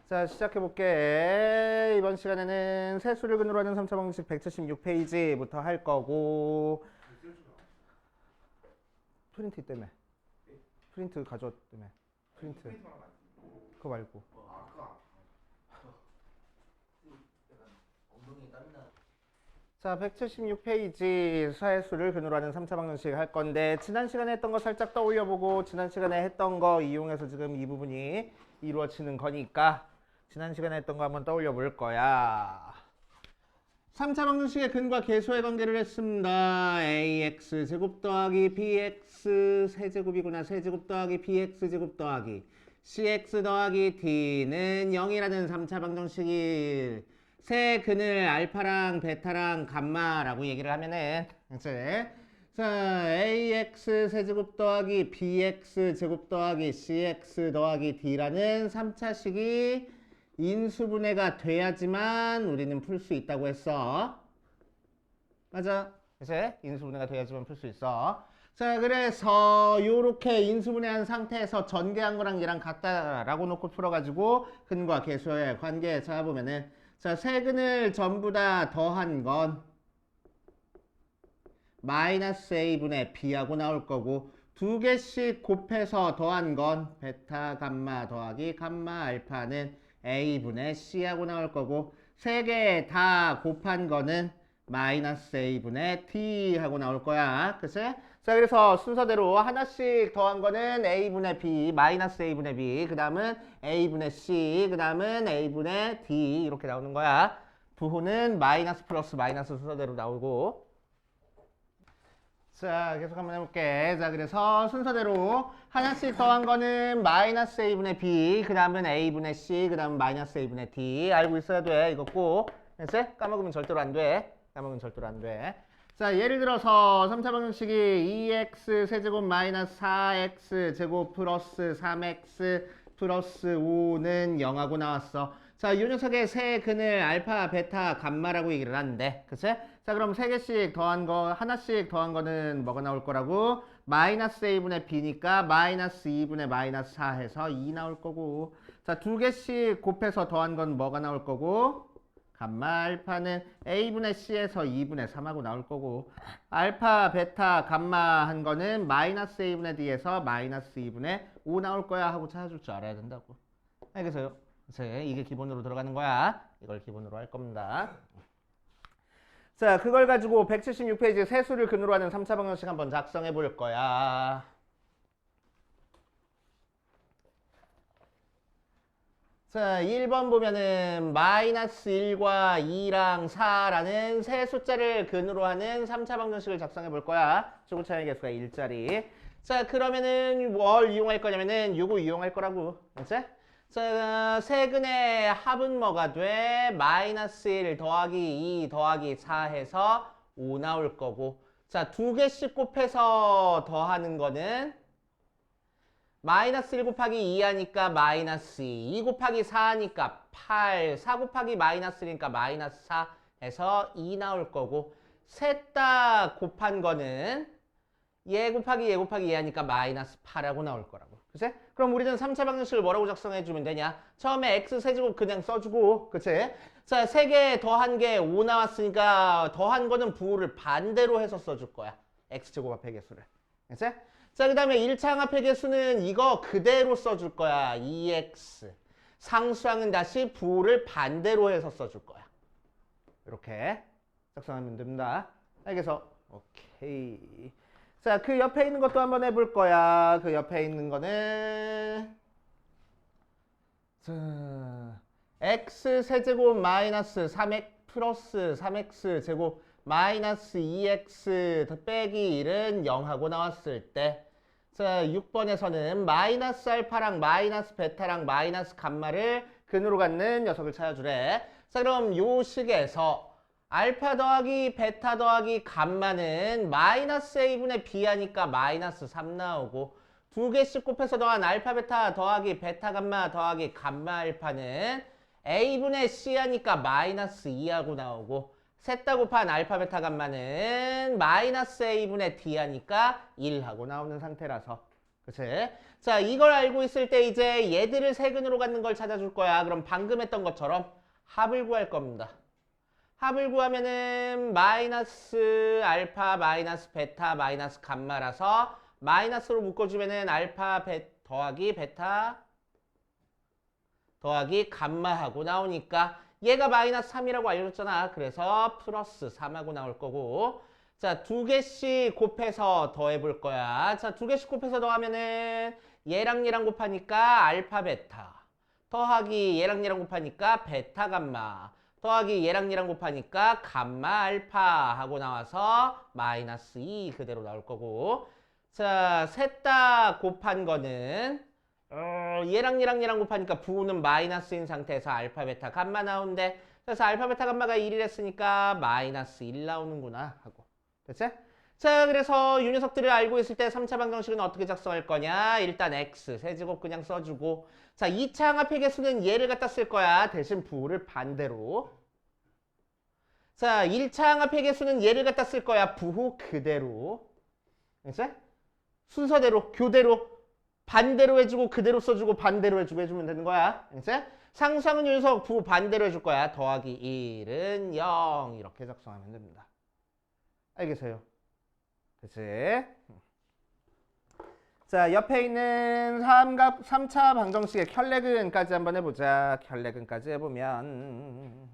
자, 시작해볼게. 이번 시간에는 세수를 근으로 하는 3차 방정식 176페이지부터 할 거고. 프린트 때문에. 프린트 가져왔다며. 프린트. 그거 말고. 자, 176페이지 사회수를 근으로 하는 3차 방정식 할 건데, 지난 시간에 했던 거 살짝 떠올려보고, 지난 시간에 했던 거 이용해서 지금 이 부분이 이루어지는 거니까, 지난 시간에 했던 거 한번 떠올려 볼 거야. 3차 방정식의 근과 계수의 관계를 했습니다. ax 제곱 더하기 bx 세제곱이구나. 세제곱 더하기 bx 제곱 더하기 cx 더하기 d는 0이라는 3차 방정식이 세 근을 알파랑 베타랑 감마라고 얘기를 하면은 이제 자 ax 세제곱 더하기 bx 제곱 더하기 cx 더하기 d라는 3차식이 인수분해가 돼야지만 우리는 풀 수 있다고 했어. 맞아. 이제 인수분해가 돼야지만 풀 수 있어. 자, 그래서 요렇게 인수분해한 상태에서 전개한 거랑 얘랑 같다라고 놓고 풀어가지고 근과 계수의 관계 찾아보면은 자, 세 근을 전부 다 더한 건 마이너스 a분의 b하고 나올 거고 두 개씩 곱해서 더한 건 베타 감마 더하기 감마 알파는 a분의 c하고 나올 거고 세 개 다 곱한 거는 마이너스 a분의 t하고 나올 거야. 그치? 자, 그래서 순서대로 하나씩 더한 거는 a분의 b, 마이너스 a분의 b, 그 다음은 a분의 c, 그 다음은 a분의 d 이렇게 나오는 거야. 부호는 마이너스 플러스 마이너스 순서대로 나오고. 자, 계속 한번 해볼게. 자, 그래서 순서대로 하나씩 더한 거는 마이너스 a분의 b, 그 다음은 a분의 c, 그 다음은 마이너스 a분의 d. 알고 있어야 돼. 이거 꼭. 알았지? 까먹으면 절대로 안 돼. 까먹으면 절대로 안 돼. 자, 예를 들어서 3차 방정식이 2x 세제곱 마이너스 4x 제곱 플러스 3x 플러스 5는 0하고 나왔어. 자, 이 녀석의 세 근을 알파, 베타, 감마라고 얘기를 하는데, 그치? 자, 그럼 세 개씩 더한 거, 하나씩 더한 거는 뭐가 나올 거라고? 마이너스 a분의 b니까 마이너스 2분의 마이너스 4 해서 2 나올 거고. 자, 두 개씩 곱해서 더한 건 뭐가 나올 거고? 감마 알파는 a분의 c에서 2분의 3하고 나올 거고. 알파, 베타, 감마 한 거는 마이너스 a분의 d에서 마이너스 2분의 5 나올 거야 하고 찾아줄 줄 알아야 된다고. 알겠어요? 이게 기본으로 들어가는 거야. 이걸 기본으로 할 겁니다. 자, 그걸 가지고 176페이지 세수를 근으로 하는 3차 방정식 한번 작성해 볼 거야. 자, 1번 보면은 마이너스 1과 2랑 4라는 세 숫자를 근으로 하는 3차 방정식을 작성해 볼 거야. 초고차의 개수가 1짜리. 자, 그러면은 뭘 이용할 거냐면은 요거 이용할 거라고. 알았지? 자, 세근의 합은 뭐가 돼? 마이너스 1 더하기 2 더하기 4 해서 5 나올 거고. 자, 두 개씩 곱해서 더하는 거는 마이너스 1 곱하기 2 하니까 마이너스 2 곱하기 4 하니까 8, 4 곱하기 마이너스 1이니까 마이너스 4 해서 2 나올 거고 셋 다 곱한 거는 얘 곱하기 얘 하니까 마이너스 8하고 나올 거라고. 그치? 그럼 우리는 3차 방정식을 뭐라고 작성해주면 되냐? 처음에 x 세제곱 그냥 써주고, 그치? 자, 3개 더한 게 5 나왔으니까 더한 거는 부호를 반대로 해서 써줄 거야. x제곱 합의 개수를. 그치? 자, 그 다음에 1차 합의 개수는 이거 그대로 써줄 거야. 2x. 상수항은 다시 부호를 반대로 해서 써줄 거야. 이렇게 작성하면 됩니다. 알겠어? 오케이. 자, 그 옆에 있는 것도 한번 해볼 거야. 그 옆에 있는 거는 자, x 세제곱 마이너스 3x 플러스 3x 제곱 마이너스 2x 빼기 1은 0하고 나왔을 때 자, 6번에서는 마이너스 알파랑 마이너스 베타랑 마이너스 감마를 근으로 갖는 녀석을 찾아주래. 자, 그럼 요 식에서 알파 더하기 베타 더하기 감마는 마이너스 a분의 b 하니까 마이너스 3 나오고 두 개씩 곱해서 더한 알파 베타 더하기 베타 감마 더하기 감마 알파는 a분의 c 하니까 마이너스 2하고 나오고 셋 다 곱한 알파 베타 감마는 마이너스 a분의 d 하니까 1하고 나오는 상태라서 그치? 자, 이걸 알고 있을 때 이제 얘들을 세근으로 갖는 걸 찾아줄 거야. 그럼 방금 했던 것처럼 합을 구할 겁니다. 합을 구하면은 마이너스 알파 마이너스 베타 마이너스 감마라서 마이너스로 묶어주면은 알파 더하기 베타 더하기 감마하고 나오니까 얘가 마이너스 3이라고 알려줬잖아. 그래서 플러스 3하고 나올 거고, 자, 두 개씩 곱해서 더해볼 거야. 자, 두 개씩 곱해서 더하면은 얘랑 얘랑 곱하니까 알파 베타 더하기 얘랑 얘랑 곱하니까 베타 감마 더하기 얘랑 얘랑 곱하니까 감마 알파 하고 나와서 마이너스 2 그대로 나올 거고, 자, 셋 다 곱한 거는 얘랑 얘랑 얘랑 곱하니까 부호는 마이너스인 상태에서 알파 베타 감마 나오는데, 그래서 알파 베타 감마가 1이랬으니까 마이너스 1 나오는구나 하고. 됐지? 자, 그래서 이 녀석들을 알고 있을 때 3차 방정식은 어떻게 작성할 거냐? 일단 x 세제곱 그냥 써주고, 자, 2차 항합의 개수는 얘를 갖다 쓸 거야. 대신 부호를 반대로. 자, 1차 항합의 개수는 얘를 갖다 쓸 거야. 부호 그대로. 알겠지? 순서대로, 교대로, 반대로 해주고 그대로 써주고 반대로 해주고 해주면 되는 거야. 알겠지? 상수항은 이 녀석 부호 반대로 해줄 거야. 더하기 1은 0 이렇게 작성하면 됩니다. 알겠어요? 그치? 자, 옆에 있는 3차 방정식의 켤레근까지 한번 해보자. 켤레근까지 해보면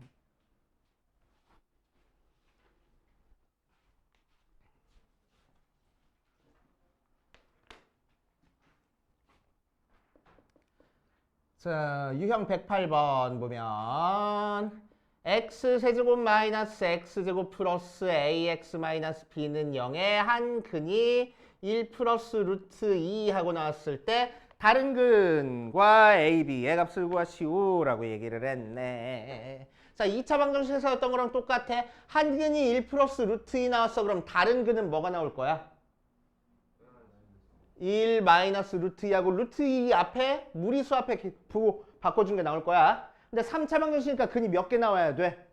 자, 유형 108번 보면 x세제곱 마이너스 x제곱 플러스 ax 마이너스 b는 0에 한 근이 1 플러스 루트 2 하고 나왔을 때 다른 근과 a, b의 값을 구하시오라고 얘기를 했네. 자, 2차 방정식에서 했던 거랑 똑같아. 한 근이 1 플러스 루트 2 나왔어. 그럼 다른 근은 뭐가 나올 거야? 1 마이너스 루트 2하고 루트 2 앞에 무리수 앞에 부호 바꿔준 게 나올 거야. 근데 3차 방정식이니까 근이 몇 개 나와야 돼?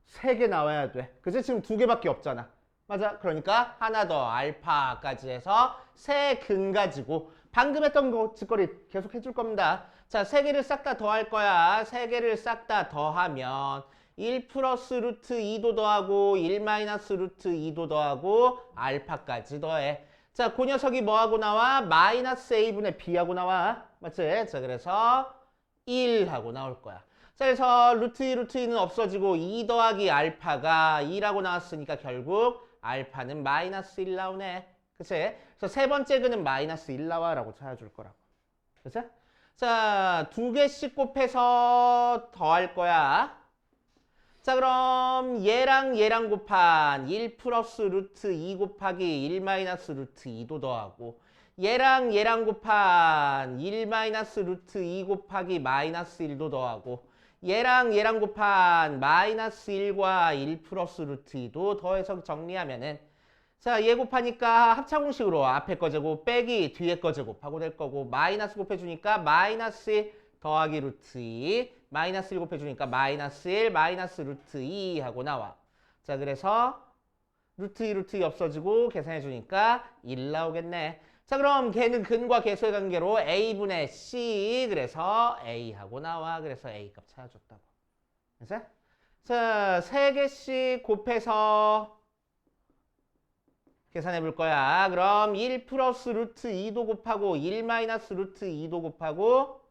3개 나와야 돼. 그치? 지금 2개밖에 없잖아. 맞아? 그러니까 하나 더 알파까지 해서 세 근 가지고 방금 했던 거 짓거리 계속 해줄 겁니다. 자, 3개를 싹 다 더할 거야. 3개를 싹 다 더하면 1 플러스 루트 2도 더하고 1 마이너스 루트 2도 더하고 알파까지 더해. 자, 그 녀석이 뭐하고 나와? 마이너스 a분의 b하고 나와. 맞지? 자, 그래서 1하고 나올 거야. 자, 그래서 루트 2, 루트 2는 없어지고 2 더하기 알파가 2라고 나왔으니까 결국 알파는 마이너스 1 나오네. 그치? 그래서 세 번째 근은 마이너스 1 나와라고 찾아줄 거라고. 그치? 자, 두 개씩 곱해서 더할 거야. 자, 그럼 얘랑 얘랑 곱한 1 플러스 루트 2 곱하기 1 마이너스 루트 2도 더하고, 얘랑 얘랑 곱한 1 마이너스 루트 2 곱하기 마이너스 1도 더하고, 얘랑 얘랑 곱한 마이너스 1과 1 플러스 루트 2도 더해서 정리하면은, 자, 얘 곱하니까 합차공식으로 앞에 거 제곱 빼기 뒤에 거 제곱하고 될 거고, 마이너스 곱해주니까 마이너스 1 더하기 루트 2, 마이너스 1 곱해주니까 마이너스 1 마이너스 루트 2 하고 나와. 자, 그래서 루트 2 루트 2 없어지고 계산해주니까 1 나오겠네. 자, 그럼 걔는 근과 계수의 관계로 a분의 c, 그래서 a 하고 나와. 그래서 a 값 찾아줬다고. 그래서 자, 3개씩 곱해서 계산해 볼 거야. 그럼 1 플러스 루트 2도 곱하고 1 마이너스 루트 2도 곱하고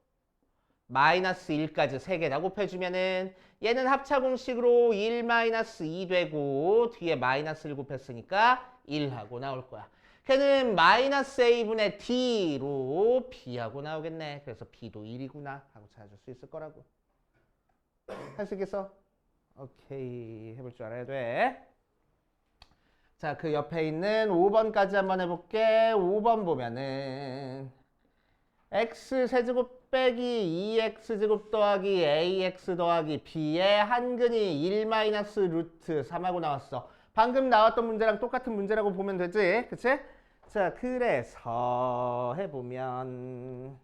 마이너스 1까지 3개 다 곱해주면은 얘는 합차공식으로 1 마이너스 2 되고 뒤에 마이너스 1 곱했으니까 1 하고 나올 거야. 걔는 마이너스 a분의 d로 b하고 나오겠네. 그래서 b도 1이구나 하고 찾아줄 수 있을 거라고. 할 수 있겠어? 오케이. 해볼 줄 알아야 돼. 자, 그 옆에 있는 5번까지 한번 해볼게. 5번 보면은 x 세제곱 빼기 2x제곱 더하기 ax 더하기 b의 한 근이 1 마이너스 루트 3하고 나왔어. 방금 나왔던 문제랑 똑같은 문제라고 보면 되지. 그치? 자, 그래서 해보면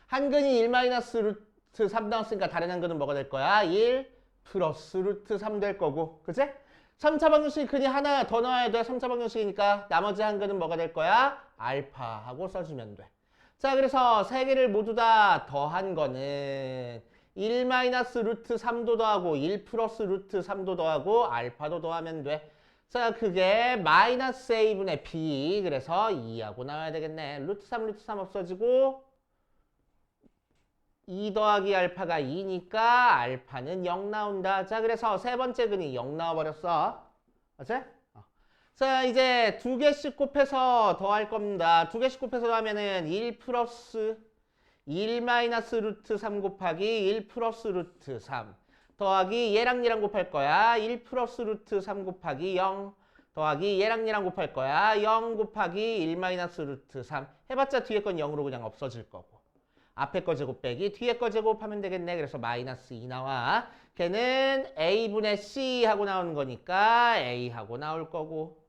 한 근이 1 마이너스 루트 3 나왔으니까 다른 한 근은 뭐가 될 거야? 1 플러스 루트 3 될 거고. 그치? 3차 방정식이 근이 하나 더 넣어야 돼. 3차 방정식이니까 나머지 한 근은 뭐가 될 거야? 알파 하고 써주면 돼. 자, 그래서 세 개를 모두 다 더한 거는 1 마이너스 루트 3도 더하고 1 플러스 루트 3도 더하고 알파도 더하면 돼. 자, 그게 마이너스 a분의 b. 그래서 2하고 나와야 되겠네. 루트 3 루트 3 없어지고 2 더하기 알파가 2니까 알파는 0 나온다. 자, 그래서 세 번째 근이 0 나와버렸어. 맞지? 자, 이제 두 개씩 곱해서 더할 겁니다. 두 개씩 곱해서 더하면은 1 플러스 1 마이너스 루트 3 곱하기 1 플러스 루트 3 더하기 얘랑 얘랑 곱할 거야. 1 플러스 루트 3 곱하기 0 더하기 얘랑 얘랑 곱할 거야. 0 곱하기 1 마이너스 루트 3 해봤자 뒤에 건 0으로 그냥 없어질 거고. 앞에 거 제곱 빼기 뒤에 거 제곱하면 되겠네. 그래서 마이너스 2 나와. 걔는 a분의 c 하고 나오는 거니까 a 하고 나올 거고.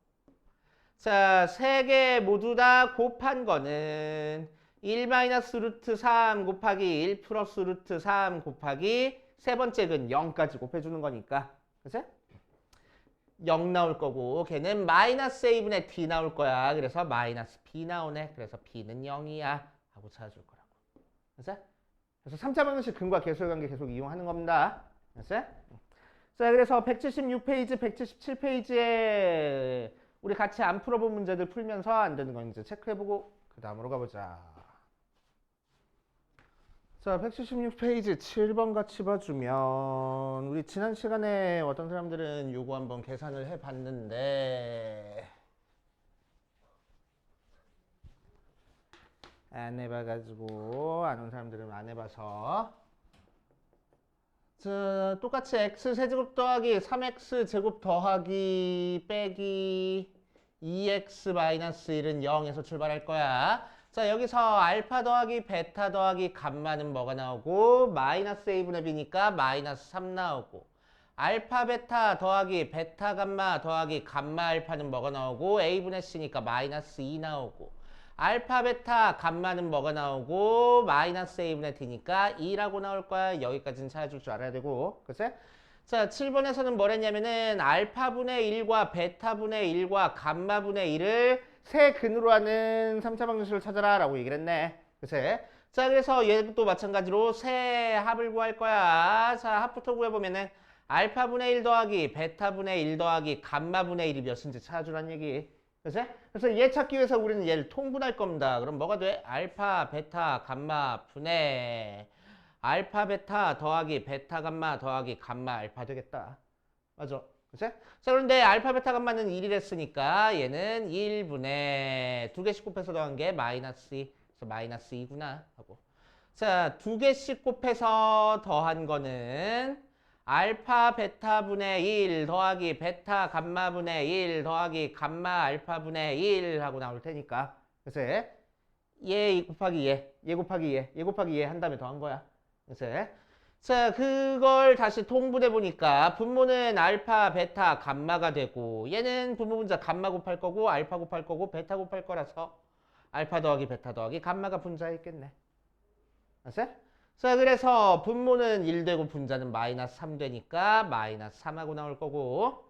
자, 세 개 모두 다 곱한 거는 1 마이너스 루트 3 곱하기 1 플러스 루트 3 곱하기 세 번째 근 0까지 곱해주는 거니까. 그치? 0 나올 거고 걔는 마이너스 a분의 d 나올 거야. 그래서 마이너스 b 나오네. 그래서 b는 0이야 하고 찾아줄 거라고. 그치? 그래서 3차 방정식 근과 계수의 관계 계속 이용하는 겁니다. 그치? 자, 그래서 176페이지, 177페이지에 우리 같이 안 풀어본 문제들 풀면서 안 되는 건 이제 체크해보고 그 다음으로 가보자. 자, 176페이지 7번 같이 봐주면 우리 지난 시간에 어떤 사람들은 요거 한번 계산을 해봤는데 안 해봐가지고 안 온 사람들은 안 해봐서 자, 똑같이 x 세제곱 더하기 3x 제곱 더하기 빼기 2x 마이너스 1은 0에서 출발할 거야. 자, 여기서 알파 더하기 베타 더하기 감마는 뭐가 나오고 마이너스 a분의 b니까 마이너스 3 나오고 알파 베타 더하기 베타 감마 더하기 감마 알파는 뭐가 나오고 a분의 c니까 마이너스 2 나오고 알파 베타 감마는 뭐가 나오고 마이너스 a분의 t니까 2라고 나올 거야. 여기까지는 찾아줄 줄 알아야 되고. 그치? 자, 7번에서는 뭐랬냐면은 알파분의 1과 베타분의 1과 감마분의 1을 세 근으로 하는 3차 방정식을 찾아라 라고 얘기를 했네. 그치? 자, 그래서 얘도 마찬가지로 세 합을 구할 거야. 자, 합부터 구해보면은 알파분의 1 더하기 베타분의 1 더하기 감마분의 1이 몇인지 찾아주란 얘기. 그치? 그래서 얘 찾기 위해서 우리는 얘를 통분할 겁니다. 그럼 뭐가 돼? 알파, 베타, 감마, 분의 알파, 베타 더하기 베타, 감마 더하기 감마, 알파 되겠다. 맞아. 그치? 자, 그런데 알파, 베타, 감마는 1이랬으니까 얘는 1분의 두 개씩 곱해서 더한 게 마이너스 2. 그래서 마이너스 2구나 하고. 자, 두 개씩 곱해서 더한 거는 알파 베타분의 1 더하기 베타 감마분의 1 더하기 감마 알파분의 1 하고 나올 테니까. 그래서 얘 곱하기 얘 곱하기 얘 곱하기 얘 한 다음에 더한 거야. 그래서 자, 그걸 다시 통분해 보니까 분모는 알파 베타 감마가 되고 얘는 분모 분자 감마 곱할 거고 알파 곱할 거고 베타 곱할 거라서 알파 더하기 베타 더하기 감마가 분자에 있겠네. 알았어? 자, 그래서 분모는 1 되고 분자는 마이너스 3 되니까 마이너스 3하고 나올 거고.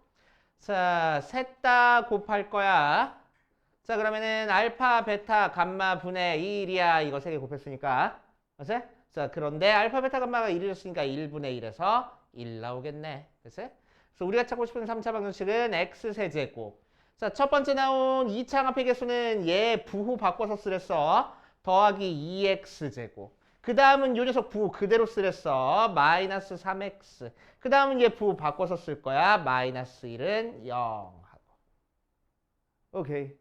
자, 셋 다 곱할 거야. 자, 그러면은 알파, 베타, 감마 분의 1이야. 이거 세 개 곱했으니까. 알았어? 자, 그런데 알파, 베타, 감마가 1이었으니까 1분의 1에서 1 나오겠네. 그래서 우리가 찾고 싶은 3차 방정식은 x 세제곱. 자, 첫 번째 나온 2차 합의 개수는 얘 부호 바꿔서 쓰랬어. 더하기 2x 제곱. 그 다음은 요 녀석 부호 그대로 쓰랬어. 마이너스 3x. 그 다음은 얘 부호 바꿔서 쓸 거야. 마이너스 1은 0 하고. 오케이.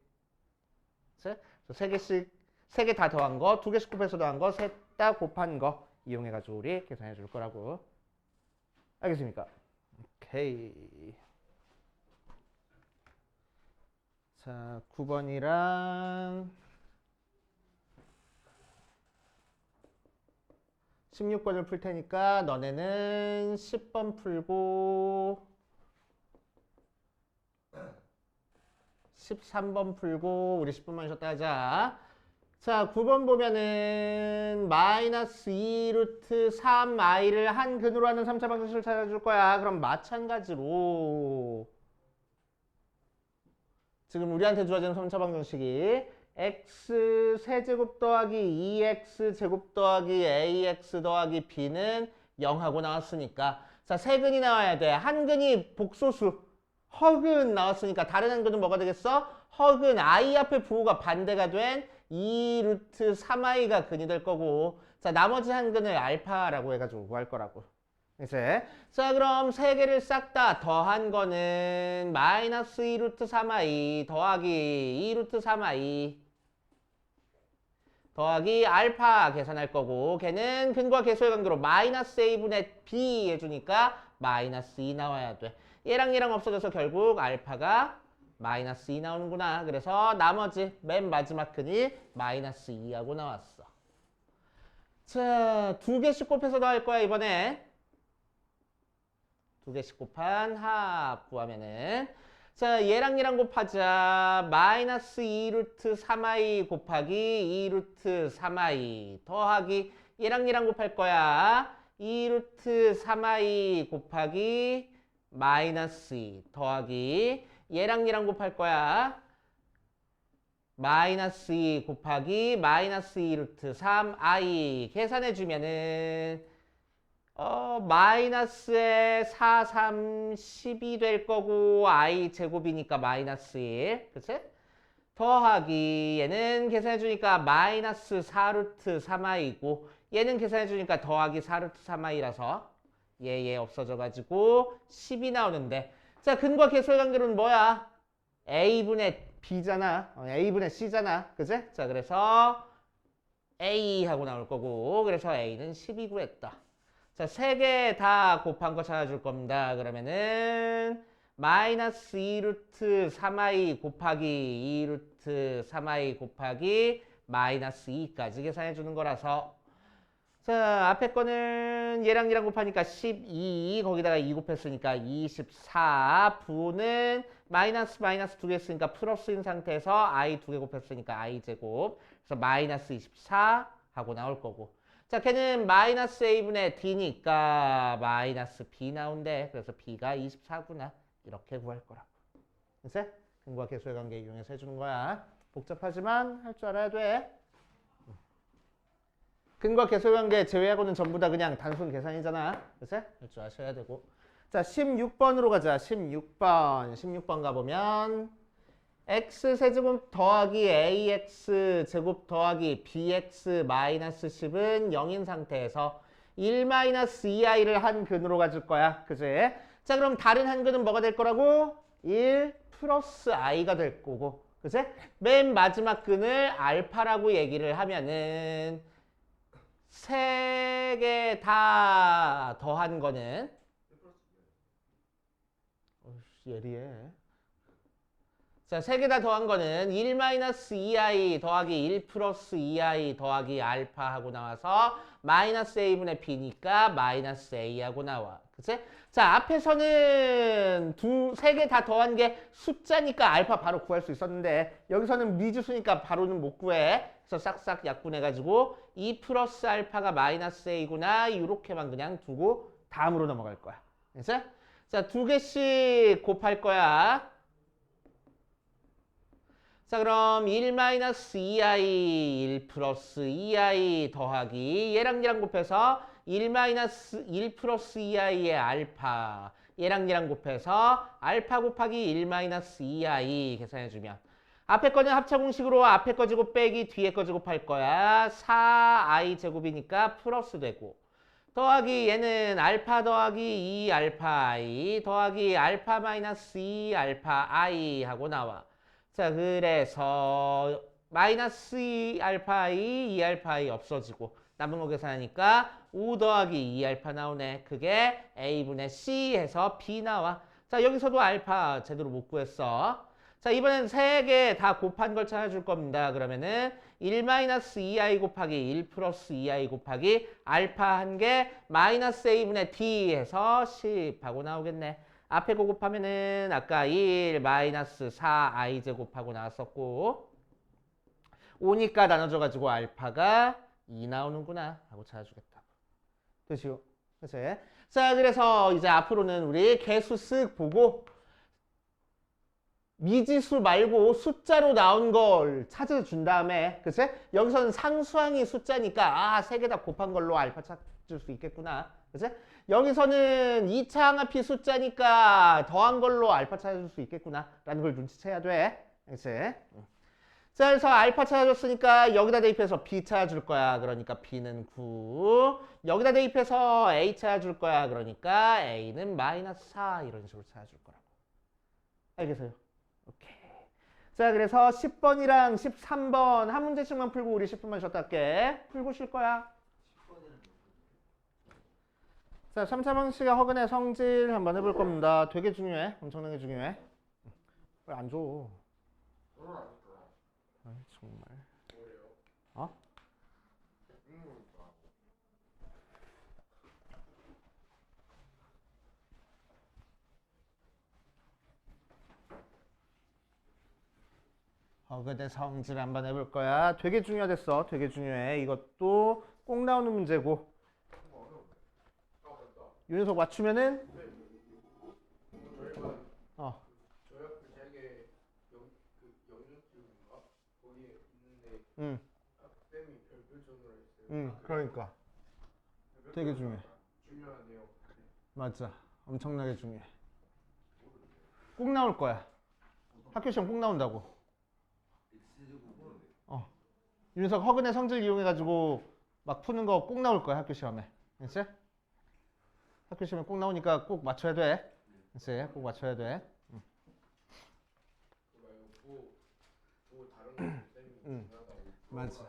세 개씩, 세 개 다 더한 거, 두 개씩 곱해서 더한 거, 셋 다 곱한 거 이용해가지고 우리 계산해 줄 거라고. 알겠습니까? 오케이. 자, 9번이랑 16번을 풀 테니까 너네는 10번 풀고 13번 풀고 우리 10분만 쉬었다 하자. 자, 9번 보면은 마이너스 2 루트 3i를 한 근으로 하는 3차 방정식을 찾아줄 거야. 그럼 마찬가지로 지금 우리한테 주어진 3차 방정식이 x 세제곱 더하기 2x 제곱 더하기 ax 더하기 b는 0하고 나왔으니까 자, 세 근이 나와야 돼. 한 근이 복소수 허근 나왔으니까 다른 한 근은 뭐가 되겠어? 허근 i 앞에 부호가 반대가 된 2루트 3i가 근이 될 거고 자, 나머지 한 근을 알파라고 해가지고 구할 거라고. 이제 자, 그럼 세 개를 싹 다 더한 거는 마이너스 2루트 3i 더하기 2루트 3i 더하기 알파 계산할 거고 걔는 근과 계수의 관계로 마이너스 a분의 b 해주니까 마이너스 2 나와야 돼. 얘랑 얘랑 없어져서 결국 알파가 마이너스 2 나오는구나. 그래서 나머지 맨 마지막 근이 마이너스 2하고 나왔어. 자, 두 개씩 곱해서 더할 거야 이번에. 두 개씩 곱한 합 구하면은 자, 얘랑 얘랑 곱하자. 마이너스 2루트 3i 곱하기 2루트 3i 더하기 얘랑 얘랑 곱할 거야. 2루트 3i 곱하기 마이너스 2 더하기 얘랑 얘랑 곱할 거야. 마이너스 2 곱하기 마이너스 2루트 3i 계산해주면은 마이너스에 4, 3, 10이 될 거고 i 제곱이니까 마이너스 1 그치? 더하기 얘는 계산해주니까 마이너스 4루트 3i고 얘는 계산해주니까 더하기 4루트 3i라서 얘 없어져가지고 10이 나오는데 자, 근과 계수의 관계로는 뭐야? a분의 b잖아. a분의 c잖아. 그치? 자, 그래서 a하고 나올 거고 그래서 a는 12 구했다. 자, 세 개 다 곱한 거 찾아줄 겁니다. 그러면은 마이너스 2루트 3i 곱하기 2루트 3i 곱하기 마이너스 2까지 계산해 주는 거라서 자, 앞에 거는 얘랑 얘랑 곱하니까 12 거기다가 2 곱했으니까 24 부는 마이너스 두 개 했으니까 플러스인 상태에서 i 두 개 곱했으니까 i 제곱 그래서 마이너스 24 하고 나올 거고 자, 걔는 마이너스 a분의 d니까 마이너스 b 나온대. 그래서 b가 24구나. 이렇게 구할 거라고. 그치? 근과 계수의 관계 이용해서 해주는 거야. 복잡하지만 할 줄 알아야 돼. 근과 계수의 관계 제외하고는 전부 다 그냥 단순 계산이잖아. 그치? 할 줄 아셔야 되고. 자, 16번으로 가자. 16번 가보면 x 세제곱 더하기 ax 제곱 더하기 bx 마이너스 10은 0인 상태에서 1 마이너스 2i를 한 근으로 가질 거야. 그지? 자, 그럼 다른 한 근은 뭐가 될 거라고? 1 플러스 i가 될 거고. 그지? 맨 마지막 근을 알파라고 얘기를 하면은 세 개 다 더한 거는 예리해. 자, 세 개 다 더한 거는 1 마이너스 2i 더하기 1 플러스 2i 더하기 알파 하고 나와서 마이너스 a분의 b니까 마이너스 a 하고 나와. 그치? 자, 앞에서는 세 개 다 더한 게 숫자니까 알파 바로 구할 수 있었는데 여기서는 미지수니까 바로는 못 구해. 그래서 싹싹 약분해가지고 2 플러스 알파가 마이너스 a구나 이렇게만 그냥 두고 다음으로 넘어갈 거야. 그치? 자, 두 개씩 곱할 거야. 자, 그럼 1-2i 1 플러스 2i 더하기 얘랑 얘랑 곱해서 1 플러스 2i의 알파 얘랑 얘랑 곱해서 알파 곱하기 1 2i 계산해주면 앞에 거는 합차 공식으로 앞에 거 제곱 빼기 뒤에 거 제곱할 거야. 4i 제곱이니까 플러스 되고 더하기 얘는 알파 더하기 2 알파 i 더하기 알파 마이너스 2 알파 i 하고 나와. 자, 그래서 마이너스 2 알파 i, 2 알파 i 없어지고 남은 거 계산하니까 5 더하기 2 알파 나오네. 그게 a분의 c 해서 b 나와. 자, 여기서도 알파 제대로 못 구했어. 자, 이번엔 세 개 다 곱한 걸 찾아줄 겁니다. 그러면은 1-2i 곱하기 1 플러스 2i 곱하기 알파 한 개 마이너스 a분의 d 해서 10 하고 나오겠네. 앞에 거 곱하면은 아까 1 마이너스 4i 제곱하고 나왔었고 5니까 나눠줘가지고 알파가 2 나오는구나 하고 찾아주겠다. 되시오? 그치? 자, 그래서 이제 앞으로는 우리 개수 쓱 보고 미지수 말고 숫자로 나온 걸 찾아준 다음에, 그치? 여기서는 상수항이 숫자니까, 세 개 다 곱한 걸로 알파 찾을 수 있겠구나. 그치? 여기서는 2차 항합이 숫자니까 더한 걸로 알파 찾을 수 있겠구나. 라는 걸 눈치채야 돼. 그치? 자, 그래서 알파 찾아줬으니까 여기다 대입해서 B 찾아줄 거야. 그러니까 B는 9. 여기다 대입해서 A 찾아줄 거야. 그러니까 A는 마이너스 4. 이런 식으로 찾아줄 거라고. 알겠어요? 오케이. 자, 그래서 10번이랑 13번 한 문제씩만 풀고 우리 10분만 쉬었다 할게. 풀고 쉴 거야. 자, 3차 방식의 허근의 성질 한번 해볼 겁니다. 되게 중요해. 엄청나게 중요해. 왜 안 줘? 아이, 정말. 어? 허근의 성질 한번 해볼 거야. 되게 중요했어. 되게 중요해. 이것도 꼭 나오는 문제고. 윤석 맞추면은 그러니까 되게 중요해. 맞아. 엄청나게 중요해. 꼭 나올 거야. 학교 시험 꼭 나온다고. 윤석 허근의 성질 이용해가지고 막 푸는 거 꼭 나올 거야. 학교 시험에. 알겠지? 학교 시험에 꼭 나오니까 꼭 맞춰야 돼. 알겠지? 꼭 맞춰야 돼. 맞아.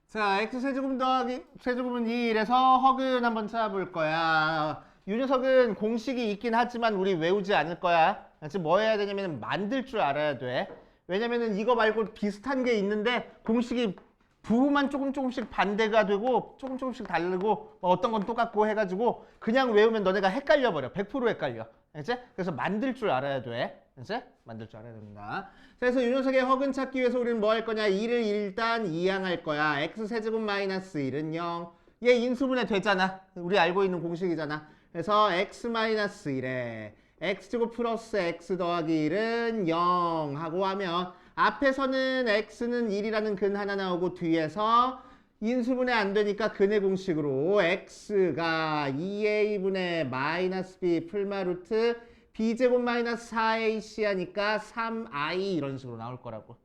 자, x세제곱 더하기 세제곱은 2이래서 허근 한번 찾아볼 거야. 이 녀석은 공식이 있긴 하지만 우리 외우지 않을 거야. 지금 뭐 해야 되냐면 만들 줄 알아야 돼. 왜냐면은 이거 말고 비슷한 게 있는데 공식이 부호만 조금씩 반대가 되고 조금씩 다르고 어떤 건 똑같고 해가지고 그냥 외우면 너네가 헷갈려 버려. 100% 헷갈려. 알겠지? 그래서 만들 줄 알아야 돼. 알겠지? 만들 줄 알아야 됩니다. 그래서 이 녀석의 허근 찾기 위해서 우리는 뭐 할 거냐? 2를 일단 이항할 거야. x세제곱 마이너스 1은 0. 얘 인수분해 되잖아. 우리 알고 있는 공식이잖아. 그래서 x 마이너스 1에 x제곱 플러스 x 더하기 1은 0 하고 하면 앞에서는 x는 1이라는 근 하나 나오고 뒤에서 인수분해 안 되니까 근의 공식으로 x가 2a분의 마이너스 b 풀마루트 b제곱 마이너스 4ac 하니까 3i 이런 식으로 나올 거라고.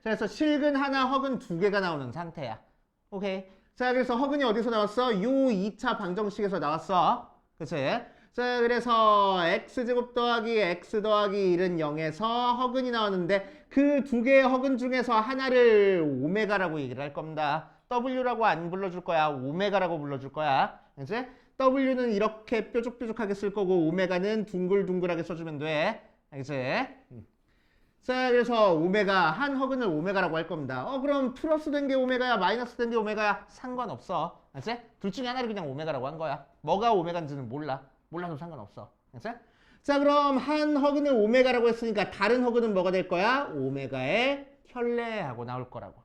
그래서 실근 하나, 허근 두 개가 나오는 상태야. 오케이. 자, 그래서 허근이 어디서 나왔어? 요 2차 방정식에서 나왔어. 그치? 자, 그래서 x제곱 더하기 x 더하기 1은 0에서 허근이 나왔는데 그 두 개의 허근 중에서 하나를 오메가라고 얘기를 할 겁니다. w라고 안 불러줄 거야. 오메가라고 불러줄 거야. 그치? w는 이렇게 뾰족뾰족하게 쓸 거고 오메가는 둥글둥글하게 써주면 돼. 알겠지? 자, 그래서 오메가, 한 허근을 오메가라고 할 겁니다. 그럼 플러스 된 게 오메가야, 마이너스 된 게 오메가야? 상관없어. 알지? 둘 중에 하나를 그냥 오메가라고 한 거야. 뭐가 오메가인지는 몰라. 몰라도 상관없어. 알지? 자, 그럼 한 허근을 오메가라고 했으니까 다른 허근은 뭐가 될 거야? 오메가의 혈례하고 나올 거라고.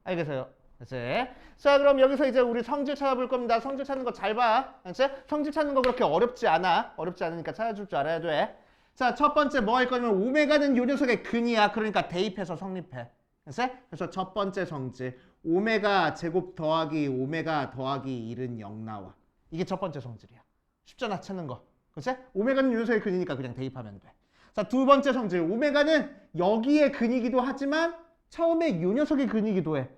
알겠어요? 알지? 자, 그럼 여기서 이제 우리 성질 찾아볼 겁니다. 성질 찾는 거 잘 봐. 알지? 성질 찾는 거 그렇게 어렵지 않아. 어렵지 않으니까 찾아줄 줄 알아야 돼. 자, 첫 번째 뭐 할 거냐면 오메가는 요 녀석의 근이야. 그러니까 대입해서 성립해. 그래서 첫 번째 성질 오메가 제곱 더하기 오메가 더하기 1은 0 나와. 이게 첫 번째 성질이야. 쉽잖아 찾는 거. 그치? 오메가는 요 녀석의 근이니까 그냥 대입하면 돼. 자, 두 번째 성질 오메가는 여기의 근이기도 하지만 처음에 요 녀석의 근이기도 해.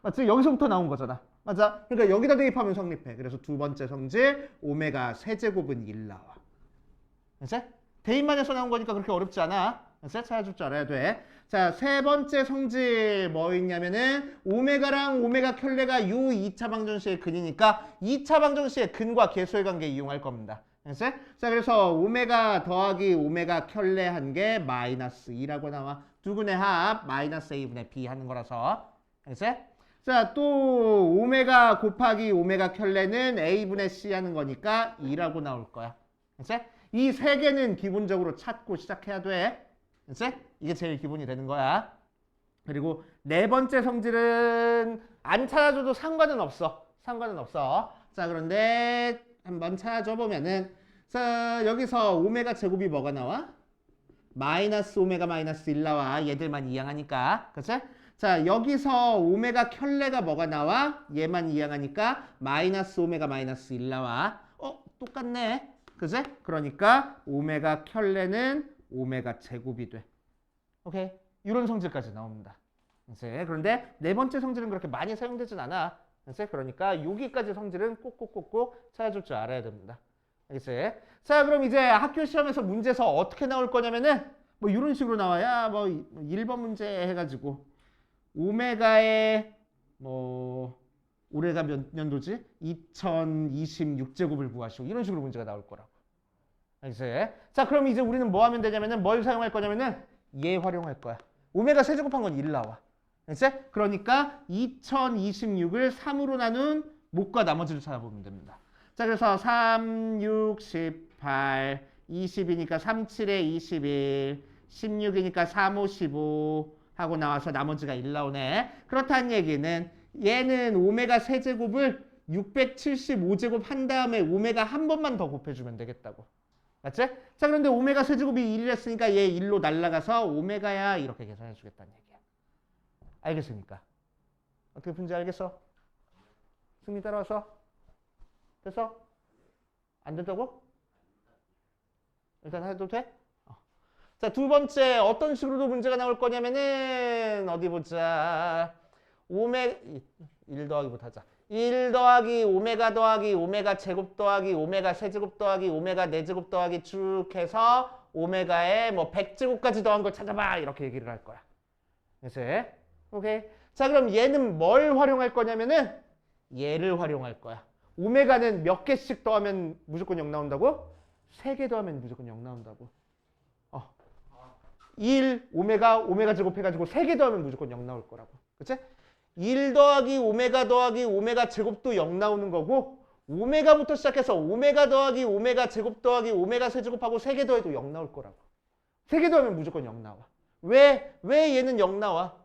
맞지? 여기서부터 나온 거잖아. 맞아? 그러니까 여기다 대입하면 성립해. 그래서 두 번째 성질 오메가 세제곱은 1 나와. 그치? 대입만 해서 나온 거니까 그렇게 어렵지 않아. 찾아줄 줄 알아야 돼. 자, 세 번째 성질 뭐 있냐면은 오메가랑 오메가 켤레가 요 2차 방정식의 근이니까 2차 방정식의 근과 계수의 관계 이용할 겁니다. 자, 그래서 오메가 더하기 오메가 켤레 한 게 마이너스 2라고 나와. 두 근의 합 마이너스 a분의 b 하는 거라서. 자, 또 오메가 곱하기 오메가 켤레는 a분의 c 하는 거니까 2라고 나올 거야. 이 세 개는 기본적으로 찾고 시작해야 돼. 이게 제일 기본이 되는 거야. 그리고 네 번째 성질은 안 찾아줘도 상관은 없어. 상관은 없어. 자, 그런데 한번 찾아줘 보면은 자, 여기서 오메가 제곱이 뭐가 나와? 마이너스 오메가 마이너스 1 나와. 얘들만 이항하니까. 그치? 자, 여기서 오메가 켤레가 뭐가 나와? 얘만 이항하니까 마이너스 오메가 마이너스 1 나와. 똑같네. 그치? 그러니까 오메가 켤레는 오메가 제곱이 돼. 오케이? 이런 성질까지 나옵니다. 그치? 그런데 네 번째 성질은 그렇게 많이 사용되진 않아. 그치? 그러니까 여기까지 성질은 꼭꼭꼭꼭 찾아줄 줄 알아야 됩니다. 알겠지? 자, 그럼 이제 학교 시험에서 문제에서 어떻게 나올 거냐면은 뭐 이런 식으로 나와야 뭐 1번 문제 해가지고 오메가의 뭐 올해가 몇 년도지? 2026제곱을 구하시오. 이런 식으로 문제가 나올 거라고. 알겠지? 자, 그럼 이제 우리는 뭐 하면 되냐면은 뭘 사용할 거냐면은 얘 활용할 거야. 오메가 세제곱한 건 1 나와. 알겠지? 그러니까 2026을 3으로 나눈 목과 나머지를 찾아보면 됩니다. 자, 그래서 3, 6, 18, 20이니까 3, 7에 21, 16이니까 3, 5, 15 하고 나와서 나머지가 1 나오네. 그렇다는 얘기는 얘는 오메가 세제곱을 675제곱 한 다음에 오메가 한 번만 더 곱해주면 되겠다고. 맞지? 자, 그런데 오메가 세제곱이 1이랬으니까 얘 1로 날라가서 오메가야 이렇게 계산해 주겠다는 얘기야. 알겠습니까? 어떻게 푼지 알겠어? 승리 따라와서. 됐어? 안 된다고? 일단 해도 돼? 자, 두 번째 어떤 식으로도 문제가 나올 거냐면은 어디 보자. 1 더하기부터 하자. 1 더하기 오메가 더하기 오메가 제곱 더하기 오메가 세제곱 더하기 오메가 네제곱 더하기 쭉 해서 오메가에 뭐 100제곱까지 더한 걸 찾아봐. 이렇게 얘기를 할 거야. 그래서 오케이. 자, 그럼 얘는 뭘 활용할 거냐면은 얘를 활용할 거야. 오메가는 몇 개씩 더하면 무조건 0 나온다고? 3개 더하면 무조건 0 나온다고. 1 오메가 제곱 해가지고 3개 더하면 무조건 0 나올 거라고. 그치? 1 더하기 오메가 제곱도 0 나오는 거고 오메가부터 시작해서 오메가 더하기 오메가 제곱 더하기 오메가 세제곱하고 3개 더해도 0 나올 거라고. 3개 더하면 무조건 0 나와. 왜 얘는 0 나와?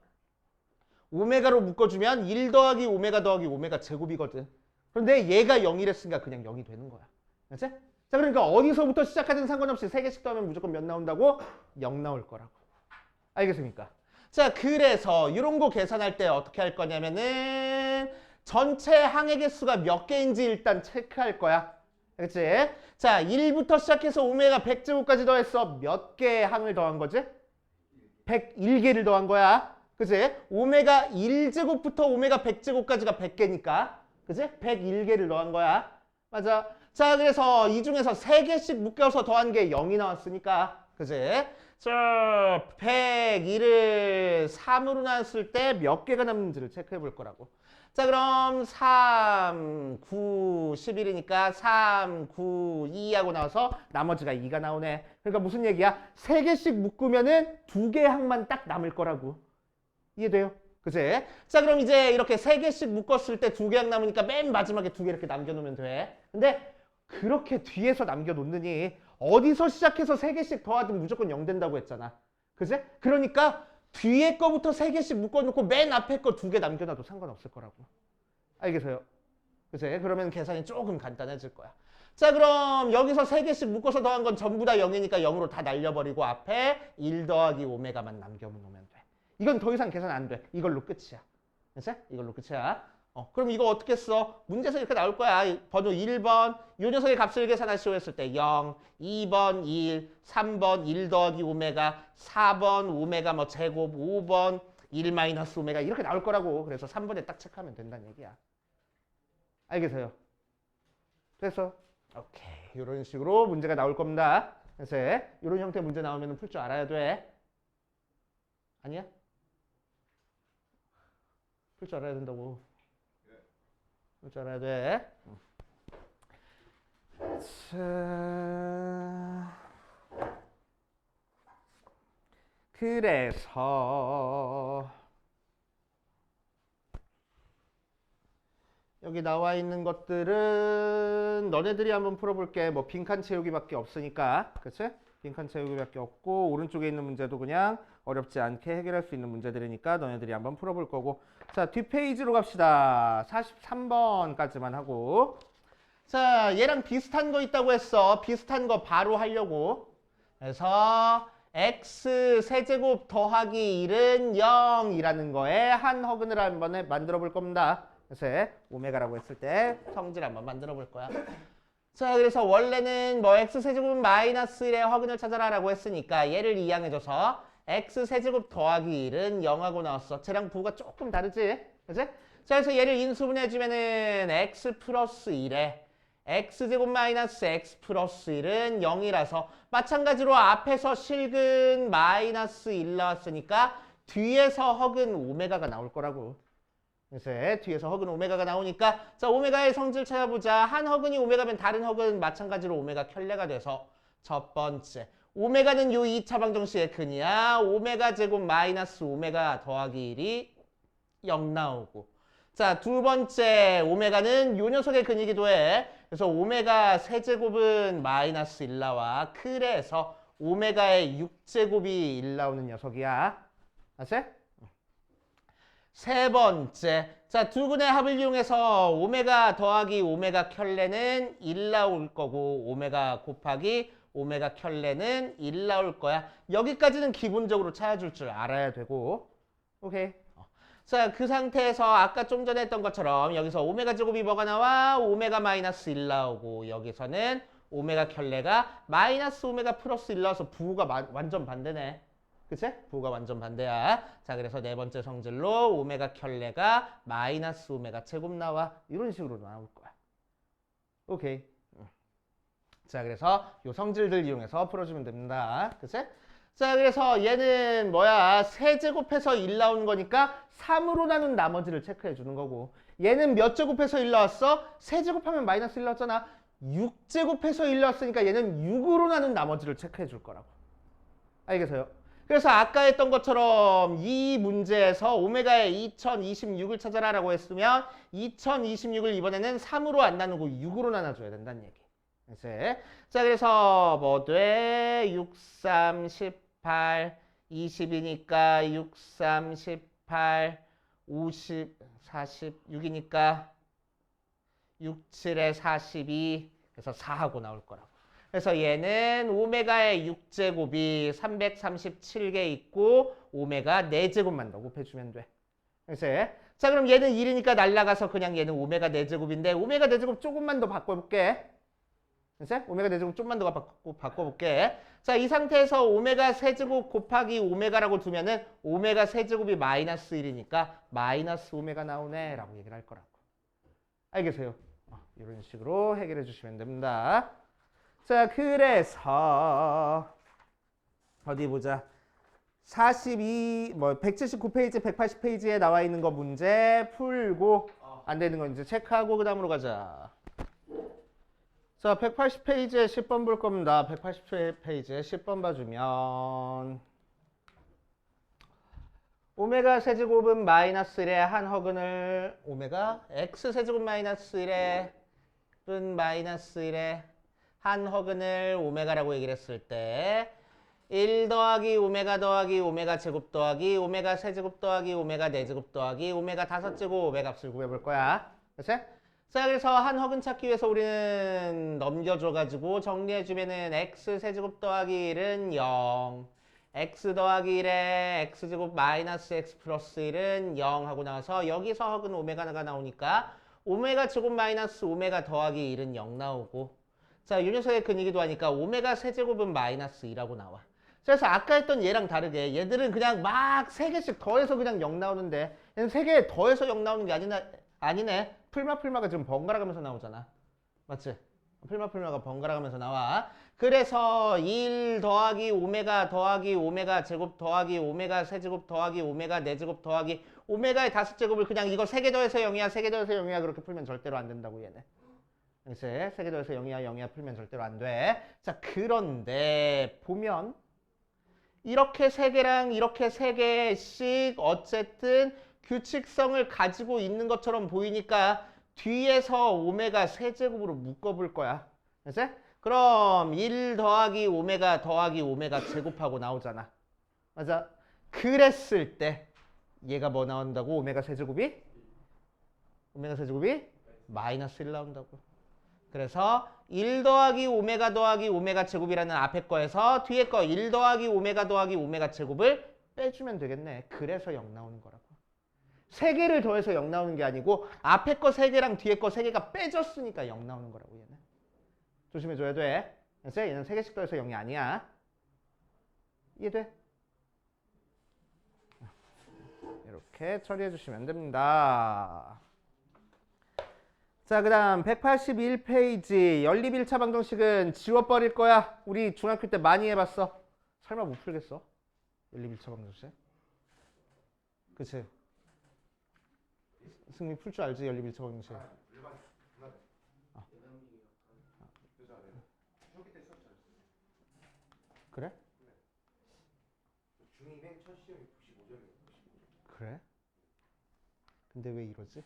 오메가로 묶어주면 1 더하기 오메가 제곱이거든. 그런데 얘가 0이랬으니까 그냥 0이 되는 거야. 그치? 자, 그러니까 어디서부터 시작하든 상관없이 3개씩 더하면 무조건 몇 나온다고? 0 나올 거라고. 알겠습니까? 자, 그래서 이런 거 계산할 때 어떻게 할 거냐면은 전체 항의 개수가 몇 개인지 일단 체크할 거야. 그치? 자, 1부터 시작해서 오메가 100제곱까지 더했어. 몇 개의 항을 더한 거지? 101개를 더한 거야. 그치? 오메가 1제곱부터 오메가 100제곱까지가 100개니까. 그치? 101개를 더한 거야. 맞아. 자, 그래서 이 중에서 3개씩 묶여서 더한 게 0이 나왔으니까. 그치? 자, 101을 3으로 나눴을 때 몇 개가 남는지를 체크해 볼 거라고. 자, 그럼 3, 9, 11이니까 3, 9, 2하고 나와서 나머지가 2가 나오네. 그러니까 무슨 얘기야? 3개씩 묶으면은 2개 항만 딱 남을 거라고. 이해돼요? 그치? 자, 그럼 이제 이렇게 3개씩 묶었을 때 2개 항 남으니까 맨 마지막에 2개 이렇게 남겨놓으면 돼. 근데 그렇게 뒤에서 남겨놓느니 어디서 시작해서 3개씩 더하든 무조건 0 된다고 했잖아. 그치? 그러니까 뒤에 거부터 3개씩 묶어놓고 맨 앞에 거 2개 남겨놔도 상관없을 거라고. 알겠어요? 그치? 그러면 계산이 조금 간단해질 거야. 자, 그럼 여기서 3개씩 묶어서 더한 건 전부 다 0이니까 0으로 다 날려버리고 앞에 1 더하기 오메가만 남겨놓으면 돼. 이건 더 이상 계산 안 돼. 이걸로 끝이야. 그치? 이걸로 끝이야. 그럼 이거 어떻게 써? 문제에서 이렇게 나올 거야. 번호 1번, 요 녀석의 값을 계산하시오 했을 때 0, 2번 1, 3번 1 더하기 오메가, 4번 오메가 뭐 제곱, 5번 1 마이너스 오메가 이렇게 나올 거라고. 그래서 3번에 딱 체크하면 된다는 얘기야. 알겠어요? 그래서 오케이. 이런 식으로 문제가 나올 겁니다. 그래서 이런 형태의 문제 나오면 풀 줄 알아야 돼. 아니야? 풀 줄 알아야 된다고. 풀 줄 알아야 돼. 자, 그래서 여기 나와 있는 것들은 너네들이 한번 풀어볼게. 뭐 빈칸 채우기밖에 없으니까. 그치? 빈칸 채우기밖에 없고 오른쪽에 있는 문제도 그냥 어렵지 않게 해결할 수 있는 문제들이니까 너네들이 한번 풀어볼 거고. 자, 뒷페이지로 갑시다. 43번까지만 하고. 자, 얘랑 비슷한 거 있다고 했어. 비슷한 거 바로 하려고. 그래서 x 세제곱 더하기 1은 0이라는 거에 한 허근을 한번 만들어 볼 겁니다. 그래서 오메가라고 했을 때 성질 한번 만들어 볼 거야. 자, 그래서 원래는 뭐 x 세제곱 마이너스 1의 허근을 찾아라라고 했으니까 얘를 이항해줘서 x 세제곱 더하기 1은 0하고 나왔어. 쟤랑 부가 조금 다르지? 그치? 자, 그래서 얘를 인수분해해주면은 x 플러스 1에 x제곱 마이너스 x 플러스 1은 0이라서 마찬가지로 앞에서 실근 마이너스 1 나왔으니까 뒤에서 허근 오메가가 나올 거라고. 그래서 뒤에서 허근 오메가가 나오니까 자, 오메가의 성질 찾아보자. 한 허근이 오메가면 다른 허근 마찬가지로 오메가 켤레가 돼서 첫 번째 오메가는 요 2차 방정식의 근이야. 오메가 제곱 마이너스 오메가 더하기 1이 0 나오고 자, 두 번째 오메가는 요 녀석의 근이기도 해. 그래서 오메가 세제곱은 마이너스 1 나와. 그래서 오메가의 6제곱이 1 나오는 녀석이야. 알았어? 세 번째. 자, 두 근의 합을 이용해서 오메가 더하기 오메가 켤레는 1 나올 거고 오메가 곱하기 오메가 켤레는 1 나올 거야. 여기까지는 기본적으로 찾아줄 줄 알아야 되고. 오케이. 자, 그 상태에서 아까 좀 전에 했던 것처럼 여기서 오메가 제곱이 뭐가 나와? 오메가 마이너스 1 나오고 여기서는 오메가 켤레가 마이너스 오메가 플러스 1 나와서 부호가 완전 반대네. 그치? 부호가 완전 반대야. 자, 그래서 네 번째 성질로 오메가 켤레가 마이너스 오메가 제곱 나와. 이런 식으로 나올 거야. 오케이. 자, 그래서 요 성질들 이용해서 풀어주면 됩니다. 그치? 자, 그래서 얘는 뭐야? 세제곱해서 1 나오는 거니까 3으로 나눈 나머지를 체크해 주는 거고 얘는 몇 제곱해서 1 나왔어? 세제곱하면 마이너스 1 나왔잖아. 6제곱해서 1 나왔으니까 얘는 6으로 나눈 나머지를 체크해 줄 거라고. 알겠어요? 그래서 아까 했던 것처럼 이 문제에서 오메가의 2026을 찾아라라고 했으면 2026을 이번에는 3으로 안 나누고 6으로 나눠줘야 된다는 얘기. 자, 그래서 뭐 돼? 6, 3, 18, 20이니까 6, 3, 18, 50, 46이니까 6, 7에 42, 그래서 4하고 나올 거라고. 그래서 얘는 오메가의 6제곱이 337개 있고 오메가 4제곱만 더 곱해주면 돼. 그래서 자, 그럼 얘는 1이니까 날라가서 그냥 얘는 오메가 4제곱인데 오메가 4제곱 조금만 더 바꿔볼게. 그래서 오메가 4제곱 좀만 더 바꿔볼게. 자, 이 상태에서 오메가 세제곱 곱하기 오메가라고 두면은 오메가 세제곱이 마이너스 1이니까 마이너스 오메가 나오네 라고 얘기를 할 거라고. 알겠어요? 이런 식으로 해결해 주시면 됩니다. 자, 그래서 어디 보자. 179페이지, 180페이지에 나와 있는 거 문제 풀고 안 되는 거 이제 체크하고 그 다음으로 가자. 자, 180페이지에 10번 볼 겁니다. 180페이지에 10번 봐주면 오메가 세제곱은 마이너스 1의 한 허근을 오메가 x 세제곱 마이너스 1의 은 마이너스 1의 한 허근을 오메가라고 얘기를 했을 때 1 더하기 오메가 더하기 오메가 제곱 더하기 오메가 세제곱 더하기 오메가 4제곱 더하기 오메가 5제곱 오메 값을 구해볼 거야. 그치? 자, 그래서 한 허근 찾기 위해서 우리는 넘겨줘가지고 정리해주면은 x 세제곱 더하기 1은 0 x 더하기 1에 x제곱 마이너스 x 플러스 1은 0 하고 나와서 여기서 허근 오메가가 나오니까 오메가 제곱 마이너스 오메가 더하기 1은 0 나오고 자, 이 녀석의 근이기도 하니까 오메가 세제곱은 마이너스 2라고 나와. 그래서 아까 했던 얘랑 다르게 얘들은 그냥 막 3개씩 더해서 그냥 0 나오는데 얘는 3개 더해서 0 나오는 게 아니네. 풀마가 지금 번갈아 가면서 나오잖아. 맞지? 풀마가 번갈아 가면서 나와. 그래서 1 더하기 오메가 더하기 오메가 제곱 더하기 오메가 세제곱 더하기 오메가 4제곱 더하기 오메가의 5제곱을 그냥 이거 3개 더해서 0이야 3개 더해서 0이야 그렇게 풀면 절대로 안 된다고 얘네. 그래서 3개 더해서 0이야 풀면 절대로 안 돼. 자, 그런데 보면 이렇게 3개랑 이렇게 3개씩 어쨌든 규칙성을 가지고 있는 것처럼 보이니까 뒤에서 오메가 세제곱으로 묶어볼 거야. 그래서 그럼 1 더하기 오메가 더하기 오메가 제곱하고 나오잖아. 맞아? 그랬을 때 얘가 뭐 나온다고? 오메가 세제곱이 마이너스 1 나온다고. 그래서 1 더하기 오메가 더하기 오메가 제곱이라는 앞에 거에서 뒤에 거 1 더하기 오메가 더하기 오메가 제곱을 빼주면 되겠네. 그래서 0 나오는 거라고. 3개를 더해서 0 나오는 게 아니고 앞에 거 3개랑 뒤에 거 3개가 빼졌으니까 0 나오는 거라고 얘는. 조심해줘야 돼. 알았지? 얘는 3개씩 더해서 0이 아니야. 이해돼? 이렇게 처리해 주시면 됩니다. 자, 그 다음 181페이지 연립 1차 방정식은 지워버릴 거야. 우리 중학교 때 많이 해봤어. 설마 못 풀겠어? 연립 1차 방정식? 그치? 승민 풀 줄 알지? 연립 1차 방정식. 그래? 중2맨 첫 시험이 95점이에요. 그래? 근데 왜 이러지?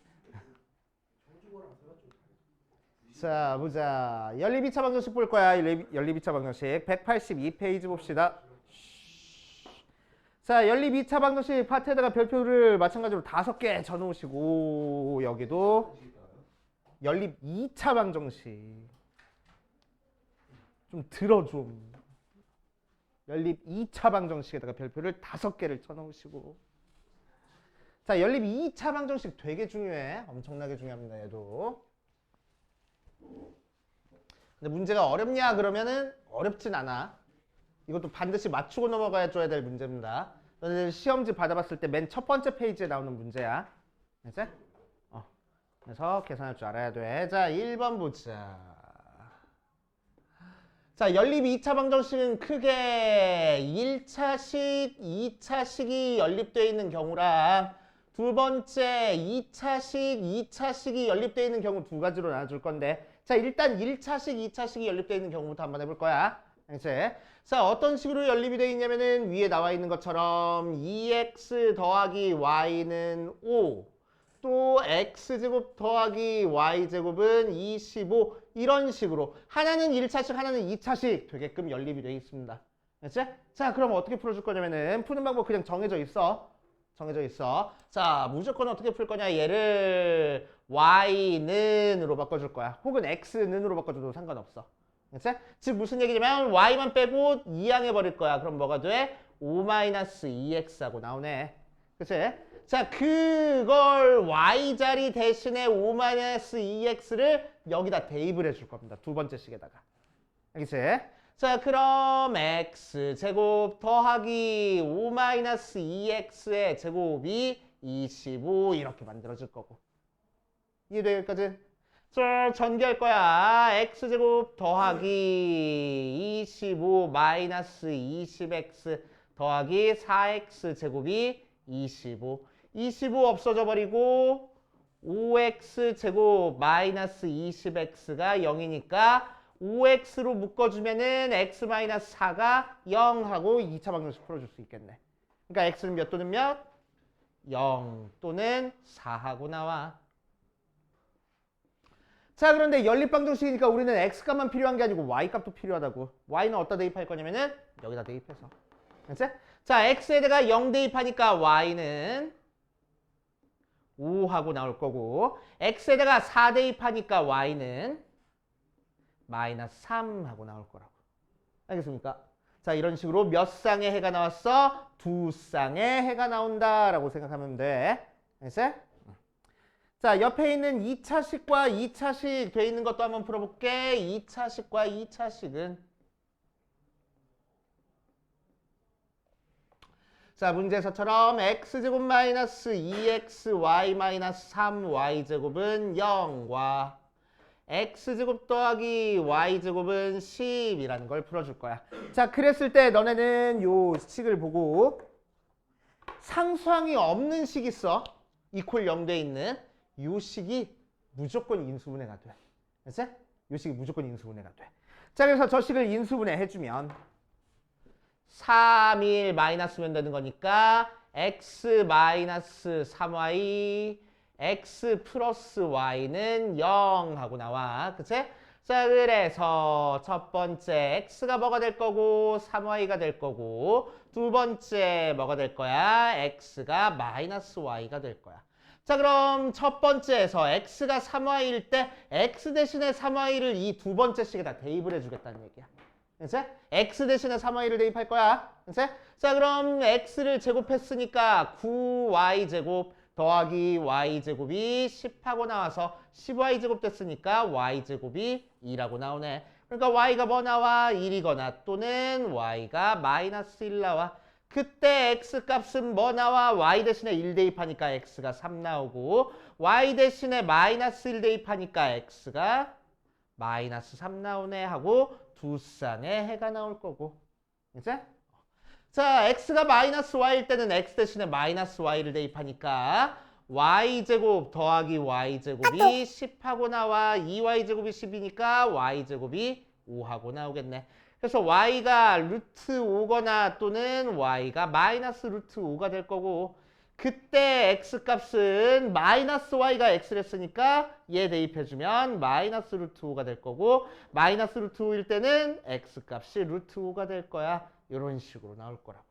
청주거랑 세가 좀 다르죠. 자, 보자. 연립 2차 방정식 볼 거야. 연립 2차 방정식 182페이지 봅시다. 자, 연립 2차 방정식 파트에다가 별표를 마찬가지로 5개 적어놓으시고 여기도 연립 2차 방정식 좀 들어 좀. 연립 2차 방정식에다가 별표를 5개를 쳐놓으시고. 자, 연립 2차 방정식 되게 중요해. 엄청나게 중요합니다. 얘도. 근데 문제가 어렵냐 그러면은 어렵진 않아. 이것도 반드시 맞추고 넘어가야 줘야 될 문제입니다. 너희들 시험지 받아봤을 때 맨 첫 번째 페이지에 나오는 문제야. 알지? 그래서 계산할 줄 알아야 돼. 자, 1번 보자. 자, 연립 2차 방정식은 크게 1차식, 2차식이 연립되어 있는 경우랑 두 번째 2차식, 2차식이 연립되어 있는 경우 두 가지로 나눠줄 건데, 자, 일단 1차식, 2차식이 연립되어 있는 경우부터 한번 해볼 거야. 알겠지? 자, 어떤 식으로 연립이 되어 있냐면은 위에 나와 있는 것처럼 2x 더하기 y는 5, 또 x제곱 더하기 y제곱은 25, 이런 식으로 하나는 1차식, 하나는 2차식 되게끔 연립이 되어 있습니다. 알겠지? 자, 그럼 어떻게 풀어줄 거냐면은 푸는 방법 그냥 정해져 있어. 정해져 있어. 자, 무조건 어떻게 풀 거냐? 얘를 y는으로 바꿔줄 거야. 혹은 x는으로 바꿔줘도 상관없어. 알겠지? 즉 무슨 얘기냐면 y만 빼고 2항해 버릴 거야. 그럼 뭐가 돼? 5-2x하고 나오네. 그치? 자, 그걸 y자리 대신에 5-2x를 여기다 대입을 해줄 겁니다. 두 번째 식에다가. 알겠지? 자, 그럼 x제곱 더하기 5-2x의 제곱이 25 이렇게 만들어질 거고. 이해돼 여기까지? 자, 전개할 거야. x제곱 더하기 25 마이너스 20x 더하기 4x 제곱이 25. 25 없어져 버리고 5x 제곱 마이너스 20x가 0이니까 5x로 묶어주면은 x 마이너스 4가 0하고 2차 방정식 풀어줄 수 있겠네. 그러니까 x는 몇 또는 몇? 0 또는 4하고 나와. 자, 그런데 연립방정식이니까 우리는 x값만 필요한 게 아니고 y값도 필요하다고. y는 어디다 대입할 거냐면은 여기다 대입해서. 알지? 자, x에다가 0 대입하니까 y는 5하고 나올 거고, x에다가 4 대입하니까 y는 마이너스 3하고 나올 거라고. 알겠습니까? 자, 이런 식으로 몇 쌍의 해가 나왔어? 두 쌍의 해가 나온다라고 생각하면 돼. 알겠어? 자, 옆에 있는 2차식과 2차식 돼 있는 것도 한번 풀어볼게. 2차식과 2차식은 자, 문제에서처럼 x제곱 마이너스 2xy 마이너스 3y제곱은 0과 x제곱 더하기 y제곱은 10이라는 걸 풀어줄 거야. 자, 그랬을 때 너네는 요 식을 보고 상수항이 없는 식 있어. 이퀄 0 돼 있는 요 식이 무조건 인수분해가 돼. 알았지? 요 식이 무조건 인수분해가 돼. 자, 그래서 저 식을 인수분해 해주면 3일 마이너스면 되는 거니까 x 마이너스 3y x 플러스 y는 0 하고 나와. 그치? 자, 그래서 첫 번째 x가 뭐가 될 거고 3y가 될 거고, 두 번째 뭐가 될 거야? x가 마이너스 y가 될 거야. 자, 그럼 첫 번째에서 x가 3y일 때 x 대신에 3y를 이 두 번째 식에 다 대입을 해주겠다는 얘기야. 그치? x 대신에 3y를 대입할 거야. 그치? 자, 그럼 x를 제곱했으니까 9y제곱 더하기 y제곱이 10하고 나와서 10y제곱 됐으니까 y제곱이 2라고 나오네. 그러니까 y가 뭐 나와? 1이거나 또는 y가 마이너스 1 나와. 그때 x 값은 뭐 나와? y 대신에 1 대입하니까 x가 3 나오고 y 대신에 마이너스 1 대입하니까 x가 마이너스 3 나오네 하고 두 쌍의 해가 나올 거고. 이제? 자, x가 마이너스 y일 때는 x 대신에 마이너스 y를 대입하니까 y제곱 더하기 y제곱이 10하고 나와 2y제곱이 10이니까 y제곱이 5하고 나오겠네. 그래서 y가 루트 5거나 또는 y가 마이너스 루트 5가 될 거고 그때 x값은 마이너스 y가 x를 했으니까 얘 대입해주면 마이너스 루트 5가 될 거고 마이너스 루트 5일 때는 x값이 루트 5가 될 거야. 이런 식으로 나올 거라고.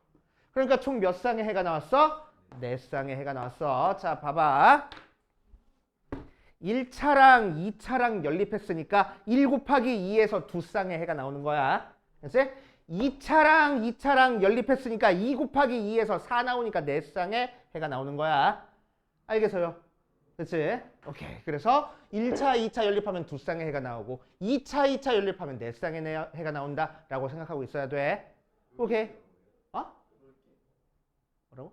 그러니까 총 몇 쌍의 해가 나왔어? 4쌍의 해가 나왔어. 자, 봐봐. 1차랑 2차랑 연립했으니까 1 곱하기 2에서 두 쌍의 해가 나오는 거야. 그치? 2차랑 연립했으니까 2 곱하기 2에서 4 나오니까 4쌍의 해가 나오는 거야. 알겠어요? 그치? 오케이. 그래서 1차, 2차 연립하면 두 쌍의 해가 나오고 2차 연립하면 4쌍의 해가 나온다라고 생각하고 있어야 돼. 오케이. 어? 뭐라고?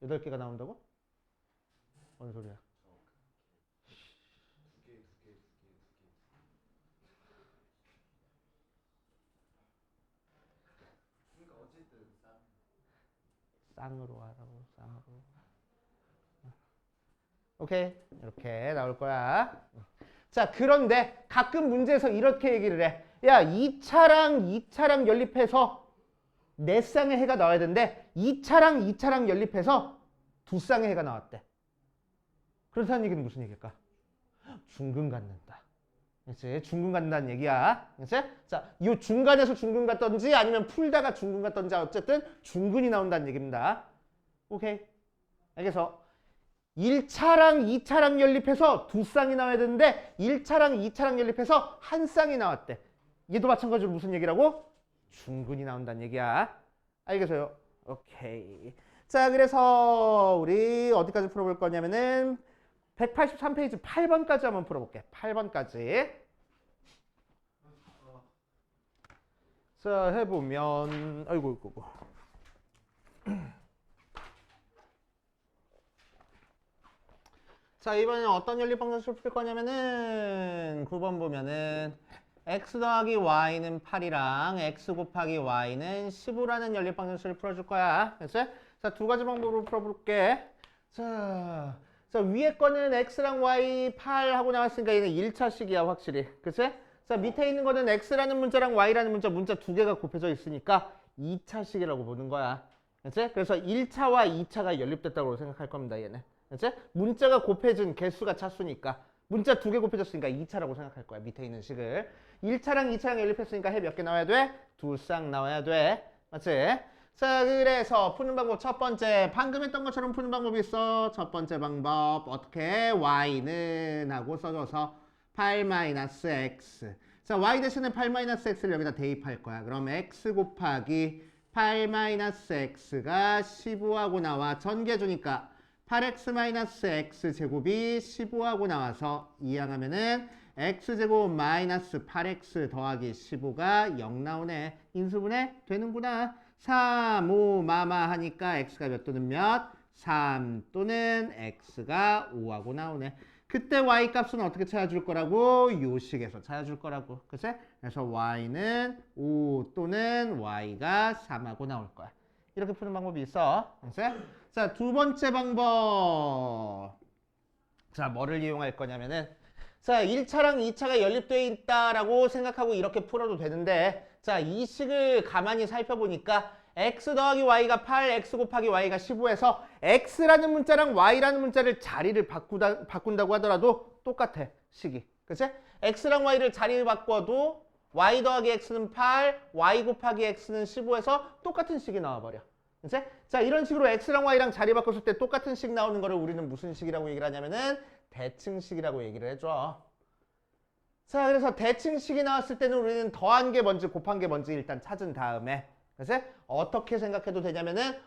8개가 나온다고? 뭔 소리야? 쌍으로 하라고, 쌍으로. 오케이. 이렇게 나올 거야. 자, 그런데 가끔 문제에서 이렇게 얘기를 해. 야, 2차랑 연립해서 4쌍의 해가 나와야 되는데 2차랑 연립해서 2쌍의 해가 나왔대. 그렇다는 얘기는 무슨 얘기일까? 중근 갖는다. 그렇지? 중근 갖는다는 얘기야. 그렇지? 자, 이 중간에서 중근 갖던지 아니면 풀다가 중근 갖던지 어쨌든 중근이 나온다는 얘기입니다. 오케이. 알겠어? 1차랑 2차랑 연립해서 두 쌍이 나와야 되는데 1차랑 2차랑 연립해서 한 쌍이 나왔대. 얘도 마찬가지로 무슨 얘기라고? 중근이 나온다는 얘기야. 알겠어요? 오케이. 자, 그래서 우리 어디까지 풀어볼 거냐면은 183페이지 8번까지 한번 풀어볼게. 8번까지. 자, 해보면 아이고. 자, 이번에는 어떤 연립 방정식을 풀 거냐면은 9번 보면은 x 더하기 y는 8이랑 x 곱하기 y는 15라는 연립 방정식을 풀어줄 거야. 됐어? 자, 두 가지 방법으로 풀어볼게. 자, 위에 거는 x랑 y 8 하고 나왔으니까 얘는 1차식이야, 확실히. 그치? 자, 밑에 있는 거는 x라는 문자랑 y라는 문자 두 개가 곱해져 있으니까 2차식이라고 보는 거야. 그치? 그래서 1차와 2차가 연립됐다고 생각할 겁니다, 얘는. 그치? 문자가 곱해진 개수가 차수니까 문자 두 개 곱해졌으니까 2차라고 생각할 거야, 밑에 있는 식을. 1차랑 2차랑 연립했으니까 해 몇 개 나와야 돼? 두 쌍 나와야 돼. 맞지? 자, 그래서 푸는 방법 첫 번째, 방금 했던 것처럼 푸는 방법이 있어. 첫 번째 방법 어떻게? y는 하고 써줘서 8-x. 자, y 대신에 8-x를 여기다 대입할 거야. 그럼 x 곱하기 8-x가 15하고 나와. 전개주니까 8x-x 제곱이 15하고 나와서 이항하면은 x제곱 마이너스 8x 더하기 15가 0 나오네. 인수분해 되는구나. 3, 5, 마마 하니까 x가 몇 또는 몇? 3 또는 x가 5하고 나오네. 그때 y 값은 어떻게 찾아줄 거라고? 요 식에서 찾아줄 거라고. 그치? 그래서 y는 5 또는 y가 3하고 나올 거야. 이렇게 푸는 방법이 있어. 그치? 자, 두 번째 방법. 자, 뭐를 이용할 거냐면은 자, 1차랑 2차가 연립되어 있다라고 생각하고 이렇게 풀어도 되는데 자, 이 식을 가만히 살펴보니까 x 더하기 y가 8, x 곱하기 y가 15에서 x라는 문자랑 y라는 문자를 자리를 바꾼다고 하더라도 똑같아, 식이. 그치? x랑 y를 자리를 바꿔도 y 더하기 x는 8, y 곱하기 x는 15에서 똑같은 식이 나와버려. 그치? 자, 이런 식으로 x랑 y랑 자리 바꿨을 때 똑같은 식 나오는 거를 우리는 무슨 식이라고 얘기를 하냐면은 대칭식이라고 얘기를 해줘. 자, 그래서 대칭식이 나왔을 때는 우리는 더한 게 뭔지 곱한 게 뭔지 일단 찾은 다음에, 그래서 어떻게 생각해도 되냐면은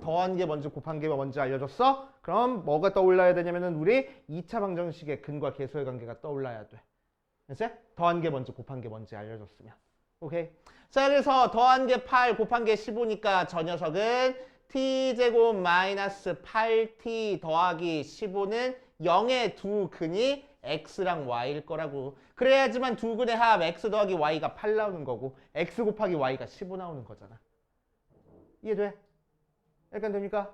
더한 게 뭔지 곱한 게 뭔지 알려줬어? 그럼 뭐가 떠올라야 되냐면은 우리 2차 방정식의 근과 계수의 관계가 떠올라야 돼. 그래서 더한 게 뭔지 곱한 게 뭔지 알려줬으면. 오케이. 자, 그래서 더한 게 8 곱한 게 15니까 저 녀석은 t제곱 마이너스 8t 더하기 15는 0의 두 근이 x랑 y일 거라고. 그래야지만 두 근의 합 x 더하기 y가 8 나오는 거고 x 곱하기 y가 15 나오는 거잖아. 이해돼? 약간 됩니까?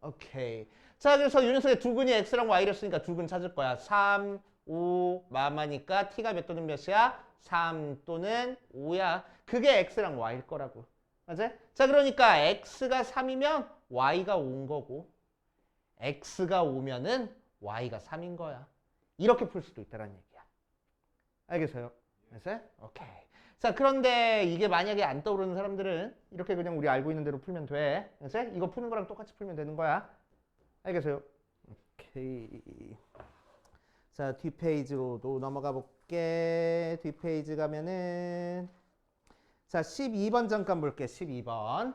오케이. 자, 그래서 이 녀석의 두 근이 x랑 y를 쓰니까 두 근 찾을 거야. 3, 5, 마마니까 t가 몇 또는 몇이야? 3 또는 5야. 그게 x랑 y일 거라고. 맞아? 자, 그러니까 x가 3이면 y가 5인 거고 x가 5면은 y가 3인 거야. 이렇게 풀 수도 있다는 얘기야. 알겠어요? 알겠어요? 오케이. 자, 그런데 이게 만약에 안 떠오르는 사람들은 이렇게 그냥 우리 알고 있는 대로 풀면 돼. 알겠어요? 이거 푸는 거랑 똑같이 풀면 되는 거야. 알겠어요? 오케이. 자, 뒷페이지로도 넘어가 볼게. 뒷페이지 가면은 자, 12번 잠깐 볼게. 12번.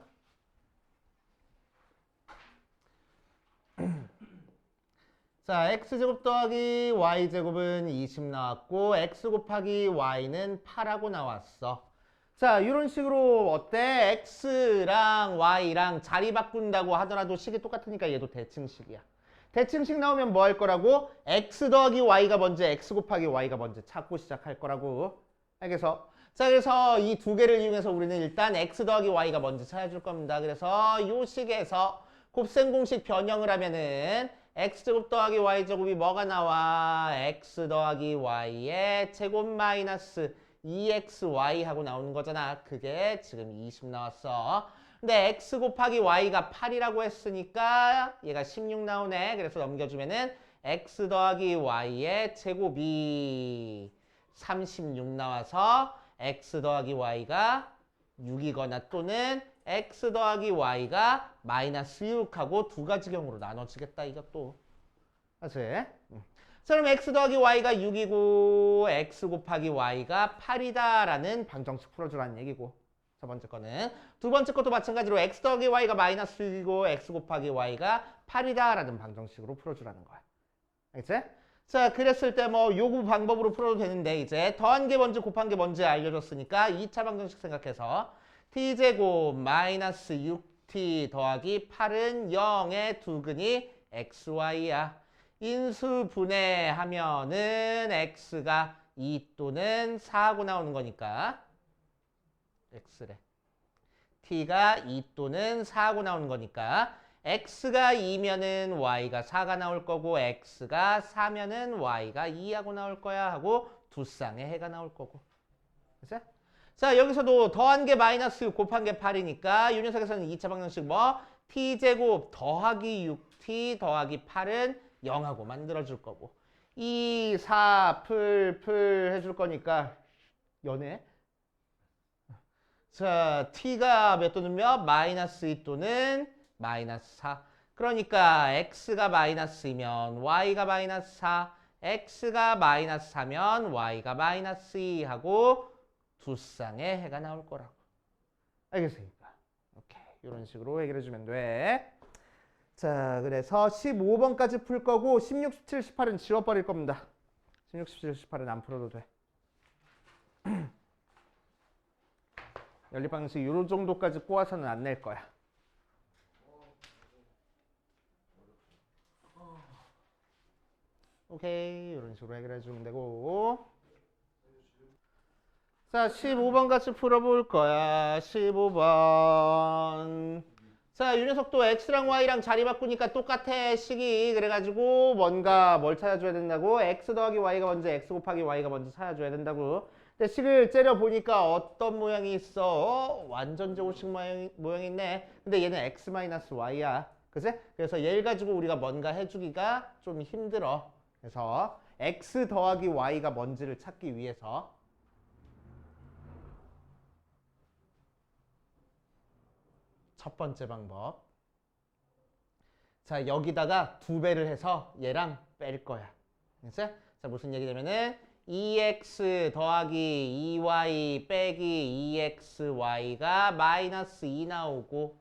자, x제곱 더하기 y제곱은 20 나왔고 x 곱하기 y는 8하고 나왔어. 자, 이런 식으로 어때? x랑 y랑 자리 바꾼다고 하더라도 식이 똑같으니까 얘도 대칭식이야. 대칭식 나오면 뭐 할 거라고? x 더하기 y가 먼저 x 곱하기 y가 먼저 찾고 시작할 거라고. 알겠어? 자, 그래서 이 두 개를 이용해서 우리는 일단 x 더하기 y가 먼저 찾아줄 겁니다. 그래서 이 식에서 곱셈 공식 변형을 하면은 x제곱 더하기 y제곱이 뭐가 나와? x 더하기 y의 제곱 마이너스 2xy 하고 나오는 거잖아. 그게 지금 20 나왔어. 근데 x 곱하기 y가 8이라고 했으니까 얘가 16 나오네. 그래서 넘겨주면은 x 더하기 y의 제곱이 36 나와서 x 더하기 y가 6이거나 또는 x 더하기 y가 마이너스 6하고 두 가지 경우로 나눠지겠다 이것도. 맞지? 자, 그럼 x 더하기 y가 6이고 x 곱하기 y가 8이다라는 방정식 풀어주라는 얘기고. 첫 번째 거는. 두 번째 것도 마찬가지로 x 더하기 y가 마이너스 6이고 x 곱하기 y가 8이다라는 방정식으로 풀어주라는 거야. 알겠지? 자, 그랬을 때 뭐 요구 방법으로 풀어도 되는데 이제 더한 게 뭔지 곱한 게 뭔지 알려줬으니까 2차 방정식 생각해서 t제곱 마이너스 6t 더하기 8은 0의 두 근이 xy야. 인수분해하면은 x가 2 또는 4하고 나오는 거니까 x래. t가 2 또는 4하고 나오는 거니까 x가 2면은 y가 4가 나올 거고 x가 4면은 y가 2하고 나올 거야 하고 두 쌍의 해가 나올 거고. 그치? 자, 여기서도 더한 게 마이너스 6 곱한 게 8이니까 이 녀석에서는 2차 방정식 뭐? t제곱 더하기 6t 더하기 8은 0하고 만들어줄 거고 2, 4, 풀 해줄 거니까 연해. 자, t가 몇 또는 몇? 마이너스 2 또는 마이너스 4. 그러니까 x가 마이너스이면 y가 마이너스 4, x가 마이너스 4면 y가 마이너스 2 하고 두 쌍의 해가 나올 거라고. 알겠습니까? 오케이. 이런 식으로 해결해주면 돼. 자, 그래서 15번까지 풀 거고 16, 17, 18은 지워버릴 겁니다. 16, 17, 18은 안 풀어도 돼. 연립방식 요 정도까지 꼬아서는 안 낼 거야. 오케이. 이런 식으로 해결해 주면 되고. 자, 15번 같이 풀어볼 거야. 15번. 자, 이 녀석도 x랑 y랑 자리 바꾸니까 똑같아, 식이. 그래가지고 뭔가 뭘 찾아줘야 된다고? x 더하기 y가 먼저 x 곱하기 y가 먼저 찾아줘야 된다고. 근데 식을 째려보니까 어떤 모양이 있어? 완전 제곱식 모양이 있네. 근데 얘는 x 마이너스 y야. 그치? 그래서 얘를 가지고 우리가 뭔가 해주기가 좀 힘들어. 그래서 x 더하기 y가 뭔지를 찾기 위해서 첫 번째 방법. 자, 여기다가 2배를 해서 얘랑 뺄 거야. 알겠어? 자, 무슨 얘기냐면은 2x 더하기 2y 빼기 2xy가 마이너스 2 나오고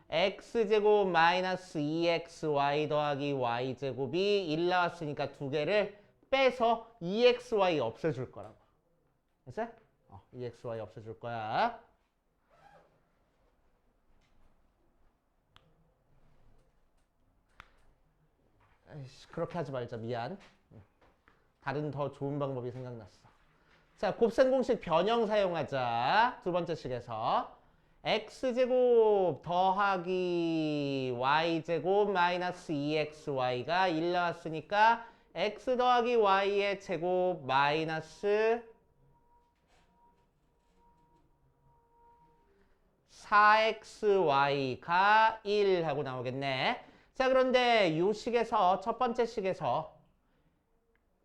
x제곱 마이너스 2xy 더하기 y제곱이 1 나왔으니까 2개를 빼서 2xy 없애줄 거라고. 알겠어? 2xy 없애줄 거야. 에이씨, 그렇게 하지 말자. 미안. 다른 더 좋은 방법이 생각났어. 자, 곱셈 공식 변형 사용하자. 두 번째 식에서 x제곱 더하기 y제곱 마이너스 2xy가 1 나왔으니까 x 더하기 y의 제곱 마이너스 4xy가 1 하고 나오겠네. 자, 그런데 이 식에서 첫 번째 식에서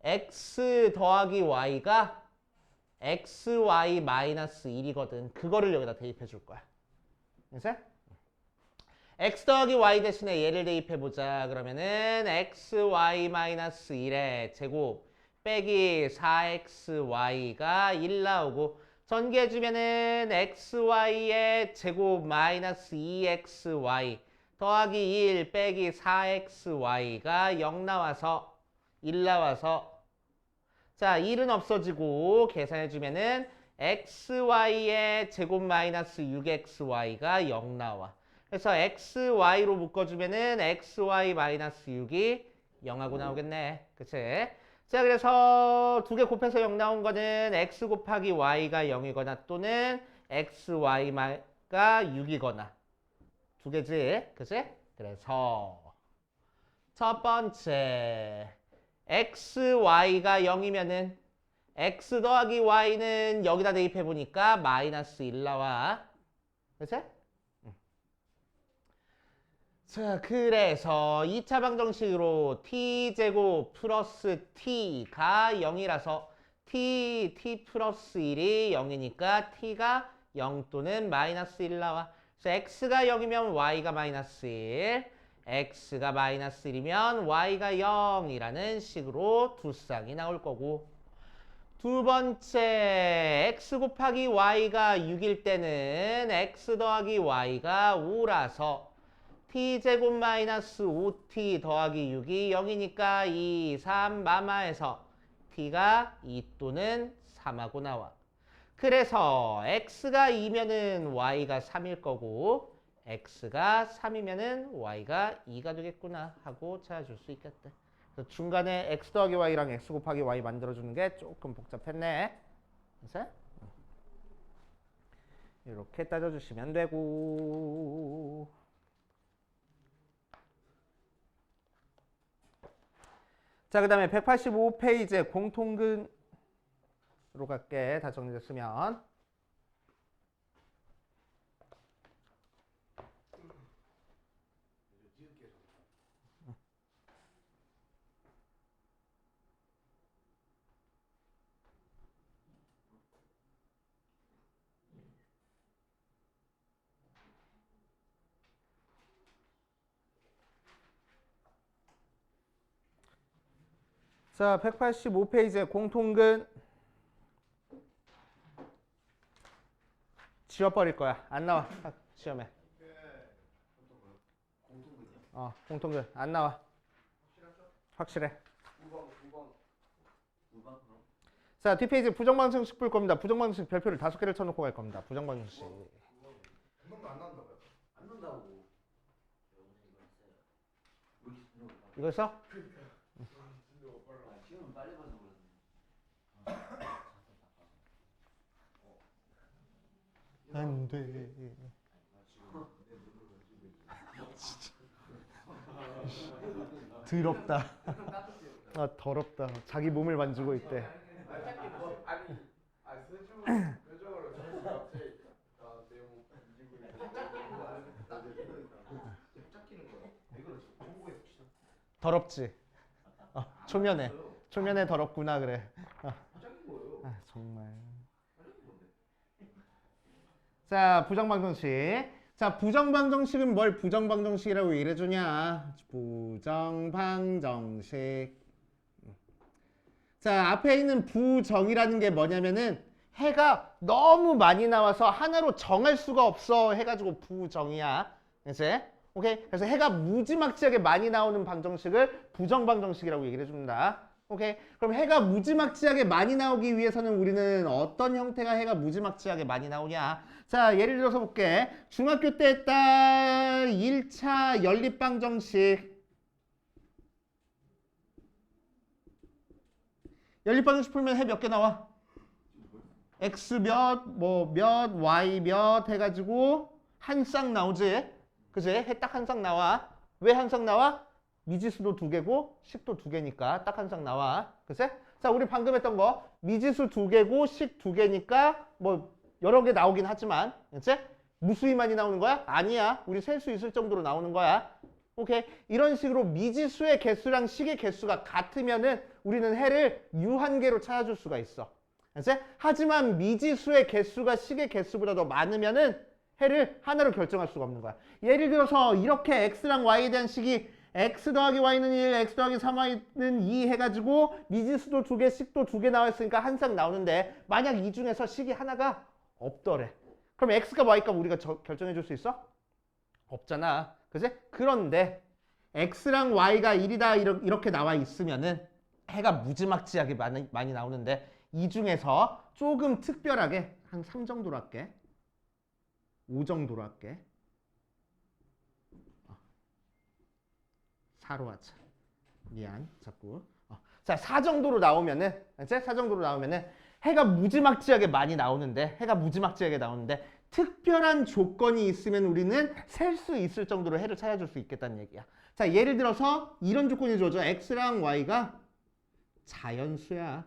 x 더하기 y가 xy 마이너스 1이거든. 그거를 여기다 대입해 줄 거야. 그래서 x 더하기 y 대신에 얘를 대입해 보자. 그러면은 xy 마이너스 1의 제곱 빼기 4xy가 1 나오고 전개해 주면은 xy의 제곱 마이너스 2xy 더하기 1 빼기 4xy가 0 나와서 1 나와서 자, 1은 없어지고 계산해 주면은 xy의 제곱 마이너스 6xy가 0 나와. 그래서 xy로 묶어주면은 xy 마이너스 6이 0하고 나오겠네. 그치? 자, 그래서 두 개 곱해서 0 나온 거는 x 곱하기 y가 0이거나 또는 xy가 6이거나 두 개지. 그치? 그래서 첫 번째 xy가 0이면은 x 더하기 y는 여기다 대입해 보니까 마이너스 1 나와. 그치? 자, 그래서 2차 방정식으로 t제곱 플러스 t가 0이라서 t 플러스 1이 0이니까 t가 0 또는 마이너스 1 나와. 그래서 x가 0이면 y가 마이너스 1, x가 마이너스 1이면 y가 0이라는 식으로 두 쌍이 나올 거고 두 번째 x 곱하기 y가 6일 때는 x 더하기 y가 5라서 t제곱 마이너스 5t 더하기 6이 0이니까 2, 3 마마에서 t가 2 또는 3하고 나와. 그래서 x가 2면은 y가 3일 거고 x가 3이면은 y가 2가 되겠구나 하고 찾아줄 수 있겠대. 그래서 중간에 x 더하기 y랑 x 곱하기 y 만들어주는 게 조금 복잡했네. 그래서 이렇게 따져주시면 되고 자, 그 다음에 185페이지에 공통근으로 갈게. 다 정리됐으면. 자, 185페이지에 공통근 지워버릴 거야. 안 나와. 시험에. 공통근 안 나와. 확실해. 자, 뒷페이지 부정방정식 풀 겁니다. 부정방정식 별표를 5개를 쳐놓고 갈 겁니다. 부정방정식. 안 난다고요? 안 논다고. 이거 써? 시험은 빨리 봐서 그러네. 안 돼. 더럽다. 더럽다. 자기 몸을 만지고 있대. 표정으로 자꾸 갑자기 내몸 뒤지고 살짝 끼는 거야. 왜 그러지? 중국에서 치다. 더럽지? 초면에 더럽구나 그래. 화장인 거예요. 정말. 화장인 건데. 자, 부정방정식. 자, 부정방정식은 뭘 부정방정식이라고 얘기를 해주냐? 부정방정식. 자, 앞에 있는 부정이라는 게 뭐냐면은 해가 너무 많이 나와서 하나로 정할 수가 없어 해가지고 부정이야. 그치? 오케이? 그래서 해가 무지막지하게 많이 나오는 방정식을 부정방정식이라고 얘기를 해줍니다. 오케이? 그럼 해가 무지막지하게 많이 나오기 위해서는 우리는 어떤 형태가 해가 무지막지하게 많이 나오냐? 자, 예를 들어서 볼게. 중학교 때 했다 1차 연립방정식. 연립방정식 풀면 해 몇 개 나와? x 몇, 뭐 몇, y 몇 해가지고 한 쌍 나오지? 그지? 해 딱 한 쌍 나와. 왜 한 쌍 나와? 미지수도 2개고 식도 2개니까 딱 한 쌍 나와. 그치? 자, 우리 방금 했던 거 미지수 2개고 식 2개니까 뭐 여러 개 나오긴 하지만 그치? 무수히 많이 나오는 거야? 아니야. 우리 셀 수 있을 정도로 나오는 거야. 오케이? 이런 식으로 미지수의 개수랑 식의 개수가 같으면은 우리는 해를 유한계로 찾아줄 수가 있어. 그치? 하지만 미지수의 개수가 식의 개수보다 더 많으면은 해를 하나로 결정할 수가 없는 거야. 예를 들어서 이렇게 x랑 y에 대한 식이 x 더하기 y는 1, x 더하기 3y는 2 해가지고 미지수도 2개, 식도 2개 나와 있으니까 한 쌍 나오는데 만약 이 중에서 식이 하나가 없더래. 그럼 x가 y값 우리가 결정해 줄 수 있어? 없잖아. 그치? 그런데 x랑 y가 1이다 이렇게 나와 있으면은 해가 무지막지하게 많이 나오는데 이 중에서 조금 특별하게 한 3 정도로 할게. 5 정도로 할게. 4로 하자. 미안. 자꾸. 자, 4 정도로 나오면은, 4 정도로 나오면은 해가 무지막지하게 많이 나오는데, 특별한 조건이 있으면 우리는 셀 수 있을 정도로 해를 찾아줄 수 있겠다는 얘기야. 자, 예를 들어서 이런 조건이 주어져. x랑 y가 자연수야.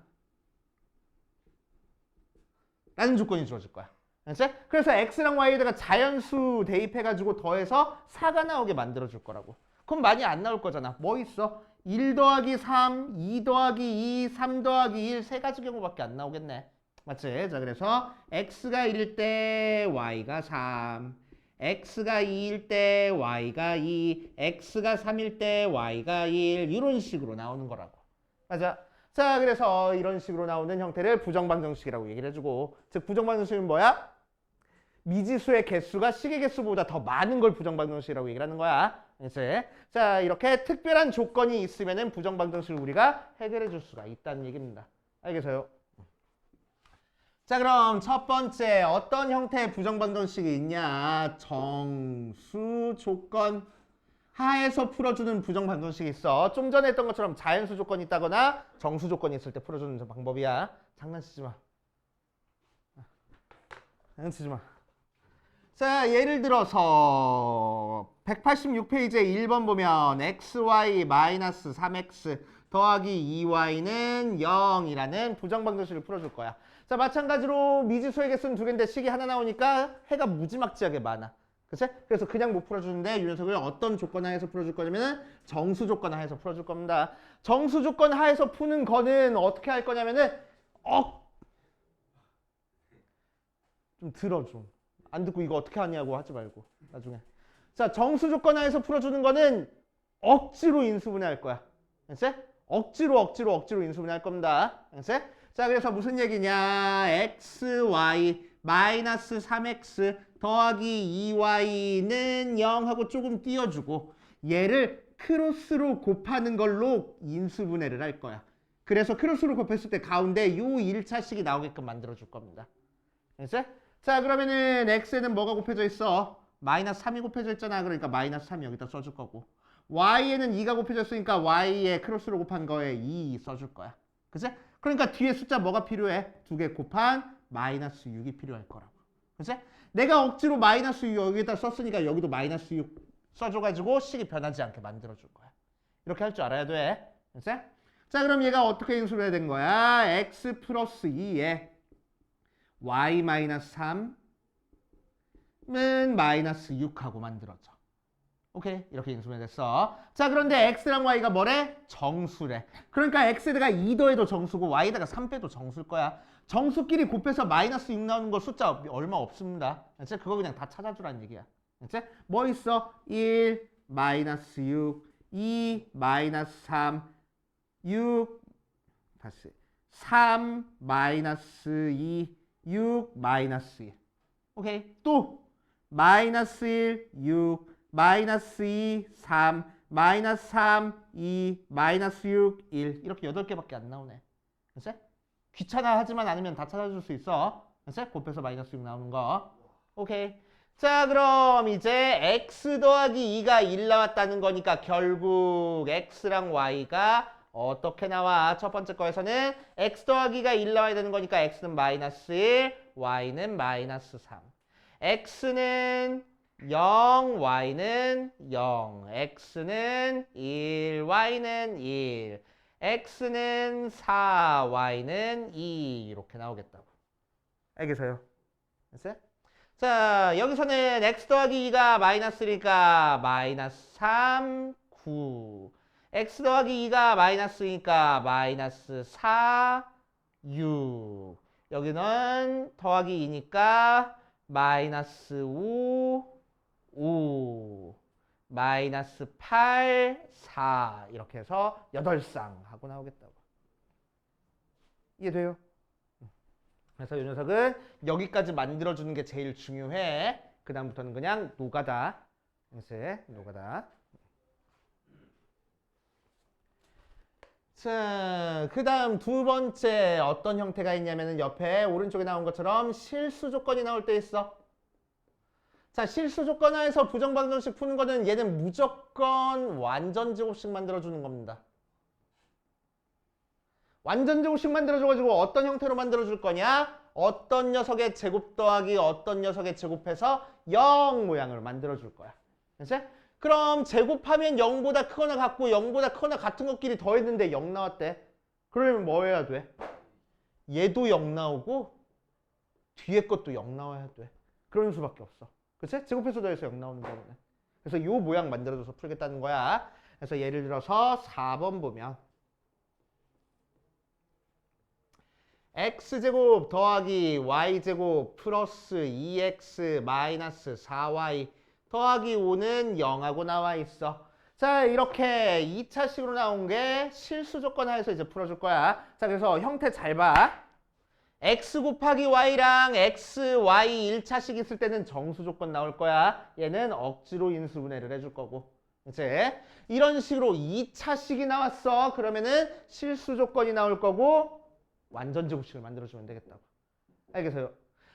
라는 조건이 주어질 거야. 알았지? 그래서 x랑 y에다가 자연수 대입해가지고 더해서 4가 나오게 만들어줄 거라고. 그럼 많이 안 나올 거잖아. 뭐 있어? 1 더하기 3, 2 더하기 2, 3 더하기 1 세 가지 경우밖에 안 나오겠네. 맞지? 자, 그래서 x가 1일 때 y가 3, x가 2일 때 y가 2, x가 3일 때 y가 1 이런 식으로 나오는 거라고. 맞아? 자, 그래서 이런 식으로 나오는 형태를 부정방정식이라고 얘기를 해주고, 즉 부정방정식은 뭐야? 미지수의 개수가 식의 개수보다 더 많은 걸 부정방정식이라고 얘기를 하는 거야. 그치? 자, 이렇게 특별한 조건이 있으면은 부정방정식을 우리가 해결해 줄 수가 있다는 얘기입니다. 알겠어요? 자, 그럼 첫 번째 어떤 형태의 부정방정식이 있냐? 정수 조건 하에서 풀어주는 부정방정식이 있어. 좀 전에 했던 것처럼 자연수 조건이 있다거나 정수 조건이 있을 때 풀어주는 방법이야. 장난치지 마. 장난치지 마. 자, 예를 들어서 186페이지에 1번 보면 xy-3x 더하기 2y는 0이라는 부정방정식을 풀어줄 거야. 자, 마찬가지로 미지수의 개수는 2개인데 식이 하나 나오니까 해가 무지막지하게 많아. 그치? 그래서 그냥 못 풀어주는데 이 녀석을 어떤 조건 하에서 풀어줄 거냐면은 정수 조건 하에서 풀어줄 겁니다. 정수 조건 하에서 푸는 거는 어떻게 할 거냐면은 좀 들어 좀. 안 듣고 이거 어떻게 하냐고 하지 말고 나중에. 자, 정수 조건 하에서 풀어주는 거는 억지로 인수분해할 거야. 알았지? 억지로 인수분해할 겁니다. 알았지? 자, 그래서 무슨 얘기냐? xy 마이너스 3x 더하기 2y는 0하고 조금 띄워주고 얘를 크로스로 곱하는 걸로 인수분해를 할 거야. 그래서 크로스로 곱했을 때 가운데 요 1차식이 나오게끔 만들어줄 겁니다. 알았지? 자, 그러면은 x에는 뭐가 곱해져 있어? 마이너스 3이 곱해져 있잖아. 그러니까 마이너스 3이 여기다 써줄 거고 y에는 2가 곱해져 있으니까 y에 크로스로 곱한 거에 2 써줄 거야. 그치? 그러니까 뒤에 숫자 뭐가 필요해? 2개 곱한 마이너스 6이 필요할 거라고. 그치? 내가 억지로 마이너스 6 여기다 썼으니까 여기도 마이너스 6 써줘가지고 식이 변하지 않게 만들어줄 거야. 이렇게 할 줄 알아야 돼. 그치? 자, 그럼 얘가 어떻게 인수를 해야 된 거야? x 플러스 2에 y 마이너스 3은 마이너스 6하고 만들어져. 오케이, 이렇게 인수분해 됐어. 자, 그런데 x랑 y가 뭐래? 정수래. 그러니까 x에다가 2 더해도 정수고 y에다가 3 빼도 정수일 거야. 정수끼리 곱해서 마이너스 6 나오는 거 숫자 얼마 없습니다. 그거 그냥 다 찾아주라는 얘기야. 그치? 뭐 있어? 1 마이너스 6 2 마이너스 3 6 다시 3 마이너스 2 6 마이너스 1 오케이 또 마이너스 1 6 마이너스 2 3 마이너스 3 2 마이너스 6 1 이렇게 8개밖에 안 나오네 그치? 귀찮아 하지만 않으면 다 찾아줄 수 있어 그치? 곱해서 마이너스 6 나오는 거 오케이 자 그럼 이제 x 더하기 2가 1 나왔다는 거니까 결국 x랑 y가 어떻게 나와? 첫 번째 거에서는 x 더하기가 1 나와야 되는 거니까 x는 마이너스 1 y는 마이너스 3 x는 0 y는 0 x는 1 y는 1 x는 4 y는 2 이렇게 나오겠다고 알겠어요? 됐어요? 자 여기서는 x 더하기 2가 마이너스니까 마이너스 3 9 x 더하기 2가 마이너스니까 마이너스 4 6 여기는 더하기 2니까 마이너스 5 5 마이너스 8 4 이렇게 해서 8쌍 하고 나오겠다고 이해돼요? 그래서 이 녀석은 여기까지 만들어주는 게 제일 중요해. 그 다음부터는 그냥 노가다. 이제 노가다. 자, 그 다음 두 번째 어떤 형태가 있냐면은 옆에 오른쪽에 나온 것처럼 실수 조건이 나올 때 있어. 자, 실수 조건 하에서 부정방정식 푸는 거는 얘는 무조건 완전 제곱식 만들어주는 겁니다. 완전 제곱식 만들어줘가지고 어떤 형태로 만들어줄 거냐? 어떤 녀석의 제곱 더하기 어떤 녀석의 제곱해서 0 모양으로 만들어줄 거야. 그치? 그럼 제곱하면 0보다 크거나 같고 0보다 크거나 같은 것끼리 더했는데 0 나왔대. 그러면 뭐 해야 돼? 얘도 0 나오고 뒤에 것도 0 나와야 돼. 그런 수밖에 없어. 그치? 제곱해서 더해서 0 나오는 거거든. 그래서 이 모양 만들어줘서 풀겠다는 거야. 그래서 예를 들어서 4번 보면 x제곱 더하기 y제곱 플러스 2x 마이너스 4y 더하기 5는 0하고 나와 있어. 자 이렇게 2차식으로 나온 게 실수 조건 하에서 이제 풀어줄 거야. 자 그래서 형태 잘 봐. x 곱하기 y랑 x, y 1차식 있을 때는 정수 조건 나올 거야. 얘는 억지로 인수분해를 해줄 거고. 이제 이런 식으로 2차식이 나왔어. 그러면은 실수 조건이 나올 거고 완전 제곱식을 만들어주면 되겠다고. 알겠어요?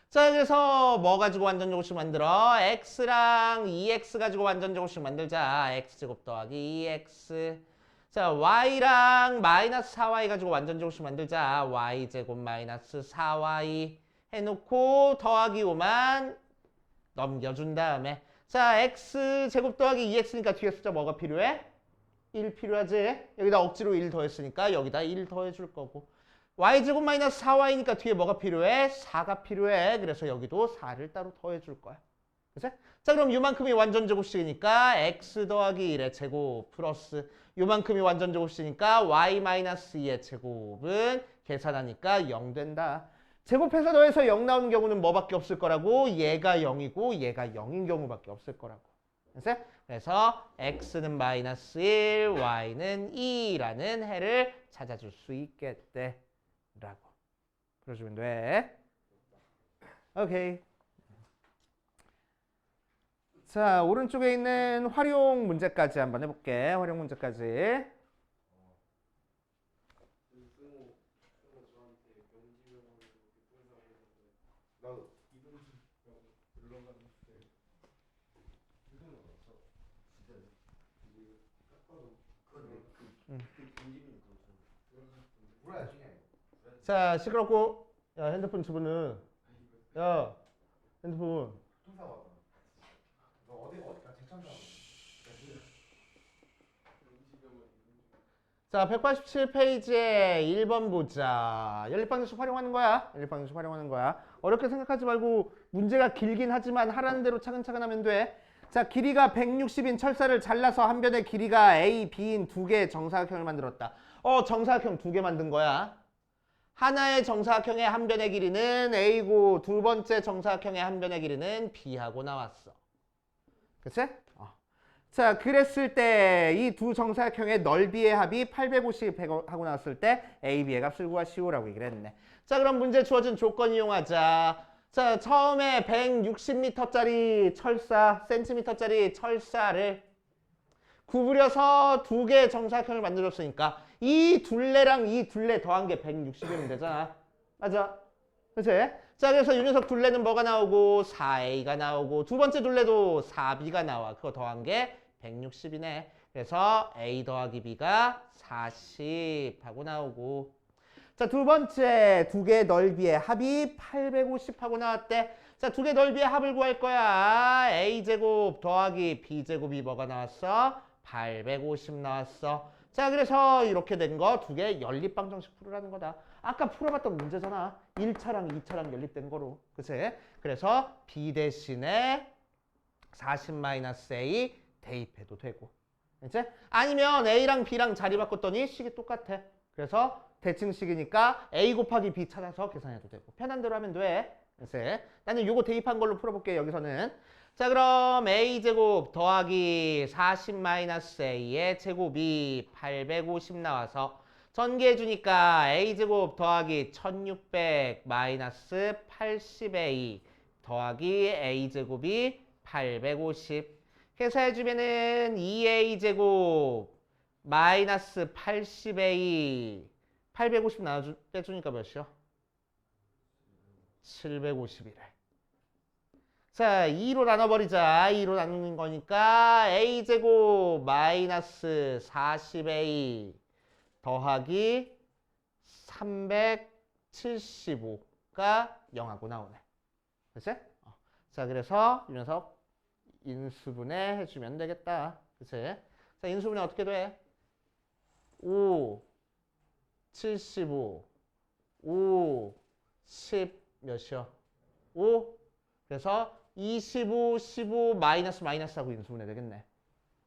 자, 그래서 뭐 가지고 완전 제곱식 만들어? x랑 2x 가지고 완전 제곱식 만들자. x제곱 더하기 2x. 자, y랑 마이너스 4y 가지고 완전 제곱식 만들자. y제곱 마이너스 4y 해놓고 더하기 5만 넘겨준 다음에 자, x제곱 더하기 2x니까 뒤에 숫자 뭐가 필요해? 1 필요하지? 여기다 억지로 1 더했으니까 여기다 1 더해줄 거고 y제곱 마이너스 4y니까 뒤에 뭐가 필요해? 4가 필요해. 그래서 여기도 4를 따로 더해줄 거야. 그치? 자 그럼 요만큼이 완전 제곱식이니까 x 더하기 1의 제곱 플러스 요만큼이 완전 제곱식이니까 y 마이너스 2의 제곱은 계산하니까 0 된다. 제곱해서 더해서 0 나오는 경우는 뭐밖에 없을 거라고? 얘가 0이고 얘가 0인 경우밖에 없을 거라고. 그래서 x는 마이너스 1, y는 2라는 해를 찾아줄 수 있겠대. 라고 풀어주면 돼. 오케이. 자, 오른쪽에 있는 활용 문제까지 한번 해볼게. 활용 문제까지. 나도 이동식 물러가는 때 이동은 없어. 진짜요? 이게 딱 봐도 물어야지. 자, 시끄럽고. 야, 핸드폰 집어넣어. 야, 핸드폰. 통사 왔다. 너 어디가 대천사? 자, 187페이지에 1번 보자. 연립방정식 활용하는 거야. 연립방정식 활용하는 거야. 어렵게 생각하지 말고 문제가 길긴 하지만 하라는 대로 차근차근 하면 돼. 자, 길이가 160인 철사를 잘라서 한 변의 길이가 A, B인 두 개의 정사각형을 만들었다. 정사각형 두 개 만든 거야. 하나의 정사각형의 한 변의 길이는 A고 두 번째 정사각형의 한 변의 길이는 B하고 나왔어. 그치? 자, 그랬을 때 이 두 정사각형의 넓이의 합이 850 하고 나왔을 때 A, B의 값을 구하시오라고 얘기를 했네. 자, 그럼 문제 주어진 조건 이용하자. 자, 처음에 160m짜리 철사, 센티미터짜리 철사를 구부려서 두 개의 정사각형을 만들었으니까 이 둘레랑 이 둘레 더한 게 160이면 되잖아. 맞아? 그치? 자, 그래서 이 녀석 둘레는 뭐가 나오고 4A가 나오고 두 번째 둘레도 4B가 나와. 그거 더한 게 160이네. 그래서 A 더하기 B가 40 하고 나오고. 자, 두 번째 두 개의 넓이의 합이 850 하고 나왔대. 자, 두 개 넓이의 합을 구할 거야. A제곱 더하기 B제곱이 뭐가 나왔어? 850 나왔어. 자, 그래서 이렇게 된 거 두 개 연립방정식 풀으라는 거다. 아까 풀어봤던 문제잖아. 1차랑 2차랑 연립된 거로. 그치? 그래서 B 대신에 40-A 대입해도 되고. 그치? 아니면 A랑 B랑 자리 바꿨더니 식이 똑같아. 그래서 대칭식이니까 A 곱하기 B 찾아서 계산해도 되고. 편한 대로 하면 돼. 그치? 나는 요거 대입한 걸로 풀어볼게, 여기서는. 자, 그럼 A제곱 더하기 40-A의 제곱이 850 나와서 전개해주니까 A제곱 더하기 1600 마이너스 80A 더하기 A제곱이 850. 해서해주면은 2A제곱 마이너스 80A 850 빼주니까 몇이요? 750이래. 자, 2로 나눠버리자. 2로 나누는 거니까 A제곱 마이너스 40A 더하기 375가 0하고 나오네. 그치? 자, 그래서 이 녀석 인수분해 해주면 되겠다. 그치? 자, 인수분해 어떻게 돼? 5, 75, 5, 10 몇이요? 5. 그래서 25, 15 마이너스 마이너스하고 인수분해 되겠네.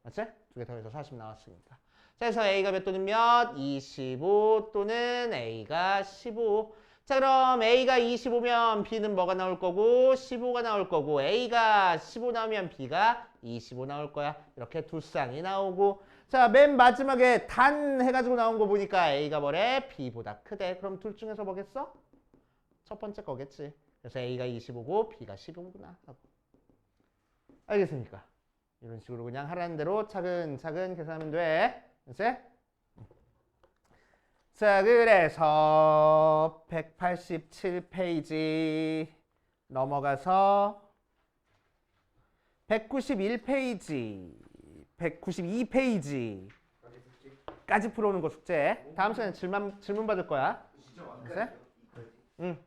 맞지? 두 개 더해서 40 나왔으니까. 자, 그래서 A가 몇 또는 몇? 25 또는 A가 15. 자, 그럼 A가 25면 B는 뭐가 나올 거고 15가 나올 거고 A가 15 나오면 B가 25 나올 거야. 이렇게 두 쌍이 나오고. 자, 맨 마지막에 단 해가지고 나온 거 보니까 A가 뭐래? B보다 크대. 그럼 둘 중에서 뭐겠어? 첫 번째 거겠지. 그래서 A가 25고 B가 15구나 하고. 알겠습니까? 이런 식으로 그냥 하라는 대로 차근차근 계산하면 돼. 그치? 자, 그래서 187페이지 넘어가서 191페이지, 192페이지까지 풀어오는 거 숙제. 다음 시간에 질문 받을 거야. 진짜 그치? 응.